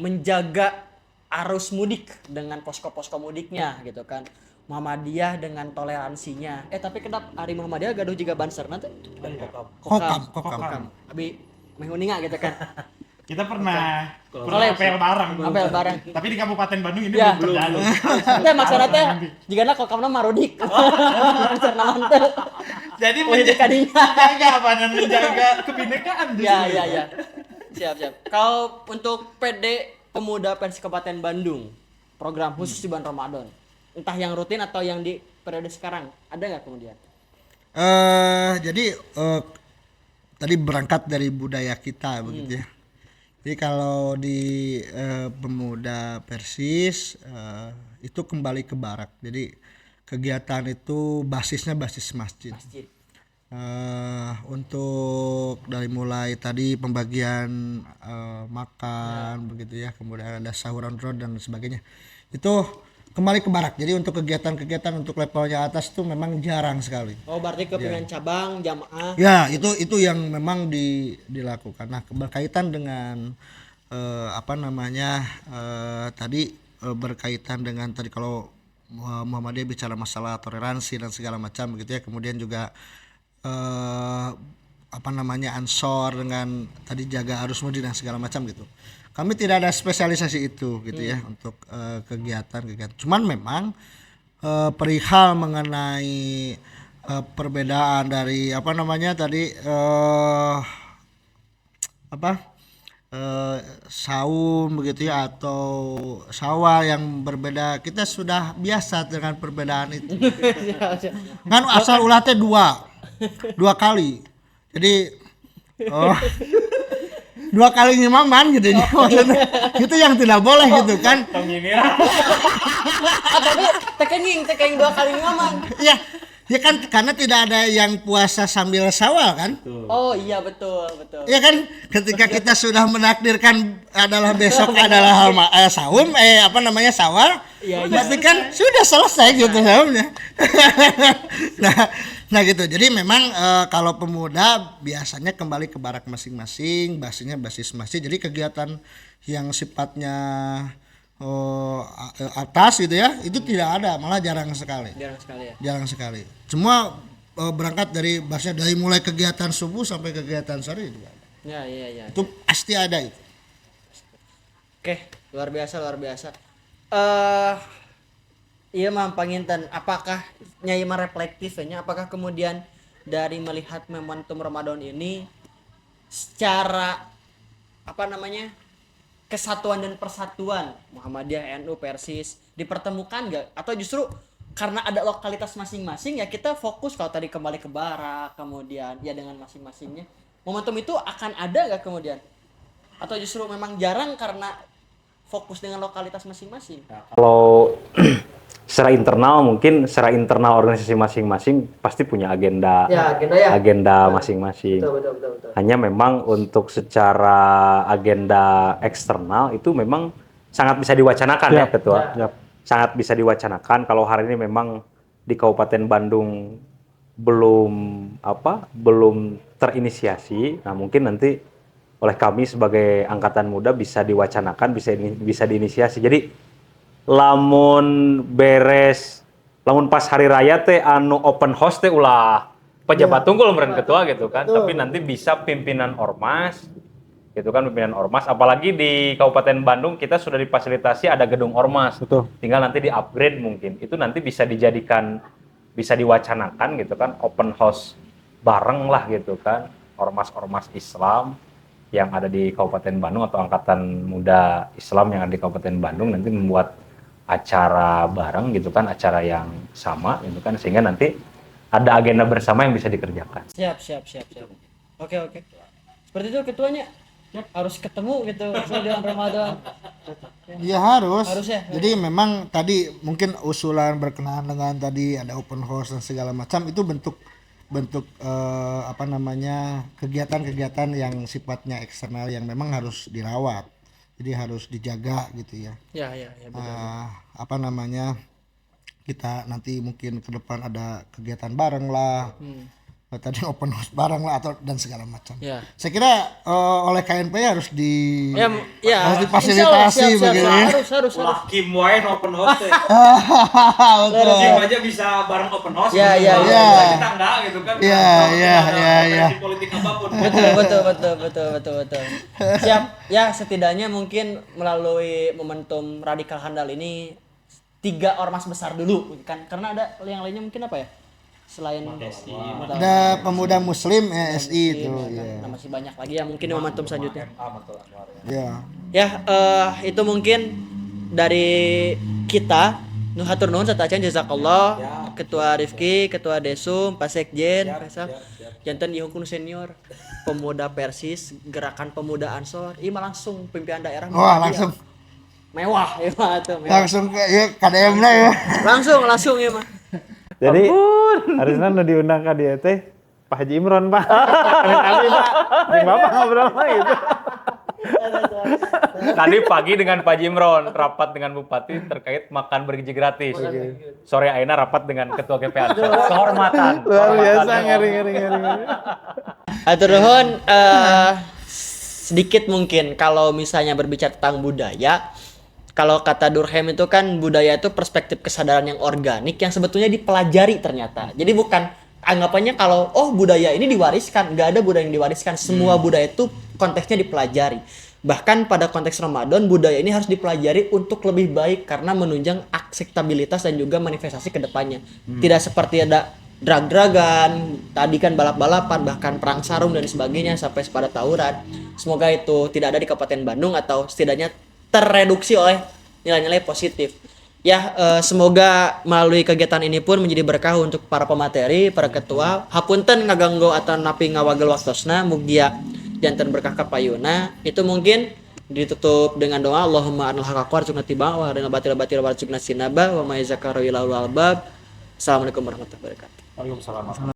[SPEAKER 1] menjaga arus mudik dengan posko-posko mudiknya gitu kan. Muhammadiyah dengan toleransinya. Tapi kenapa Ari Muhammadiyah gaduh juga banser nanti? Kokam. Abi menguninga gitu kan.
[SPEAKER 3] Kita pernah
[SPEAKER 1] apel bareng.
[SPEAKER 3] Tapi di Kabupaten Bandung ini
[SPEAKER 1] belum
[SPEAKER 3] berjalan.
[SPEAKER 1] Teh maksudna teh jigana kokamna marudik. Banser naon teh.
[SPEAKER 3] Jadi menjaga kebinekaan di sini.
[SPEAKER 1] Ya. Siap. Kalau untuk PD Pemuda Persis Kabupaten Bandung, program khusus di bulan Ramadan, entah yang rutin atau yang di periode sekarang, ada nggak kemudian?
[SPEAKER 4] Jadi tadi berangkat dari budaya kita begitu ya. Jadi kalau di Pemuda Persis itu kembali ke barak. Jadi kegiatan itu basisnya basis masjid. Untuk dari mulai tadi pembagian makan begitu ya, kemudian ada sahur on road dan sebagainya. Itu kembali ke barak. Jadi untuk kegiatan-kegiatan untuk levelnya atas itu memang jarang sekali.
[SPEAKER 1] Oh, berarti kepingan cabang jamaah.
[SPEAKER 4] Ya, itu yang memang dilakukan. Nah, berkaitan dengan tadi berkaitan dengan tadi kalau Muhammadiyah bicara masalah toleransi dan segala macam begitu ya. Kemudian juga Ansor dengan tadi jaga arus mudik dan segala macam gitu. Kami tidak ada spesialisasi itu gitu ya untuk kegiatan. Cuman memang perihal mengenai perbedaan dari saum begitu ya atau syawal yang berbeda, kita sudah biasa dengan perbedaan itu. Kan asal ulatnya dua kali, jadi 2 dua kali ngimaman gitu ya. Maksudnya itu yang tidak boleh gitu kan.
[SPEAKER 1] Tapi tekenging 2 kali ngaman.
[SPEAKER 4] Ya kan karena tidak ada yang puasa sambil sawal kan.
[SPEAKER 1] Oh iya betul.
[SPEAKER 4] Ya kan ketika kita sudah menakdirkan adalah besok adalah saum sawal.
[SPEAKER 1] Iya,
[SPEAKER 4] berarti kan sudah selesai gitu saumnya. Nah gitu. Jadi memang kalau pemuda biasanya kembali ke barak masing-masing, basisnya basis masjid. Jadi kegiatan yang sifatnya atas gitu ya, itu tidak ada, malah jarang sekali cuma berangkat dari bahasanya dari mulai kegiatan subuh sampai kegiatan sore itu ada. Itu pasti ada itu.
[SPEAKER 1] Oke, luar biasa iya Mam Panginten, apakah Nyai mah reflektifnya, apakah kemudian dari melihat momentum Ramadan ini secara kesatuan dan persatuan Muhammadiyah, NU, Persis dipertemukan nggak? Atau justru karena ada lokalitas masing-masing ya kita fokus kalau tadi kembali ke barak, kemudian ya dengan masing-masingnya momentum itu akan ada nggak kemudian? Atau justru memang jarang karena fokus dengan lokalitas masing-masing?
[SPEAKER 2] Kalau secara internal organisasi masing-masing pasti punya agenda masing-masing. Betul. Hanya memang untuk secara agenda eksternal itu memang sangat bisa diwacanakan ya Ketua. Sangat bisa diwacanakan kalau hari ini memang di Kabupaten Bandung belum terinisiasi. Nah, mungkin nanti oleh kami sebagai angkatan muda bisa diwacanakan, bisa diinisiasi. Jadi lamun pas hari raya teh open house teh ulah pejabat tunggul meren ketua gitu kan. Tapi nanti bisa pimpinan ormas gitu kan, apalagi di Kabupaten Bandung kita sudah difasilitasi ada gedung ormas. Tinggal nanti di-upgrade mungkin. Itu nanti bisa diwacanakan gitu kan, open house bareng lah gitu kan, ormas-ormas Islam yang ada di Kabupaten Bandung atau angkatan muda Islam yang ada di Kabupaten Bandung nanti membuat acara bareng gitu kan, acara yang sama gitu kan, sehingga nanti ada agenda bersama yang bisa dikerjakan.
[SPEAKER 1] Siap. Oke. Seperti itu ketuanya harus ketemu gitu dalam Ramadan.
[SPEAKER 4] Ya harus
[SPEAKER 1] ya.
[SPEAKER 4] Jadi memang tadi mungkin usulan berkenaan dengan tadi ada open house dan segala macam itu bentuk kegiatan-kegiatan yang sifatnya eksternal yang memang harus dirawat. Jadi harus dijaga gitu ya.
[SPEAKER 1] Ya
[SPEAKER 4] betul. Kita nanti mungkin ke depan ada kegiatan bareng lah. Tadi open house bareng lah dan segala macam.
[SPEAKER 1] Ya.
[SPEAKER 4] Saya kira oleh KNP harus harus
[SPEAKER 1] siap,
[SPEAKER 4] difasilitasi begitu ya.
[SPEAKER 1] Harus.
[SPEAKER 2] Kim wae open house teh.
[SPEAKER 4] Betul.
[SPEAKER 2] Kim aja bisa bareng open house.
[SPEAKER 1] Ya.
[SPEAKER 2] Kita enggak gitu kan.
[SPEAKER 4] Ya.
[SPEAKER 2] Politik apapun.
[SPEAKER 1] Betul. Siap. Ya, setidaknya mungkin melalui momentum Radikal Handal ini 3 ormas besar dulu kan. Karena ada yang lainnya mungkin apa ya? Selain
[SPEAKER 4] ada pemuda muslim SI itu
[SPEAKER 1] ya. Nah, masih banyak lagi ya mungkin momentum selanjutnya. Itu mungkin dari kita hatur nuhun satacan jazakallah Ketua Rifki, Ketua Desum, Pak Sekjen, janten dihukum senior pemuda Persis, Gerakan Pemuda Ansor, langsung pimpinan daerah.
[SPEAKER 4] Langsung
[SPEAKER 1] mewah ya mah tuh.
[SPEAKER 4] Langsung ya KDM-na ya.
[SPEAKER 1] Langsung ya mah.
[SPEAKER 3] Jadi harusnya nu diundang ka dieu teh Pak Haji Imron, Pak. Kami Pak. Jeung Bapak ngobrol mah gitu.
[SPEAKER 2] Tadi pagi dengan Pak Haji Imron rapat dengan Bupati terkait makan bergizi gratis. Sore ayeuna rapat dengan Ketua GPA. Kehormatan.
[SPEAKER 3] Luar biasa ngeri.
[SPEAKER 1] Hatur nuhun sedikit mungkin kalau misalnya berbicara tentang budaya. Kalau kata Durkheim itu kan budaya itu perspektif kesadaran yang organik yang sebetulnya dipelajari ternyata. Jadi bukan anggapannya kalau budaya ini diwariskan, nggak ada budaya yang diwariskan. Semua budaya itu konteksnya dipelajari. Bahkan pada konteks Ramadan budaya ini harus dipelajari untuk lebih baik karena menunjang akseptabilitas dan juga manifestasi ke depannya. Tidak seperti ada drag-dragan, tadi kan balap-balapan, bahkan perang sarung dan sebagainya sampai pada tawuran. Semoga itu tidak ada di Kabupaten Bandung atau setidaknya terreduksi oleh nilai-nilai positif. Ya, semoga melalui kegiatan ini pun menjadi berkah untuk para pemateri, para ketua. Hapunten ngaganggo atau napi ngawagel waktosna mugia jantan berkah kapayuna. Itu mungkin ditutup dengan doa Allahumma anil haqqa warzuqna tibaa wa arina batil warzuqna sinaba wa may zakaru ila albab. Assalamualaikum warahmatullahi wabarakatuh.
[SPEAKER 3] Waalaikumsalam.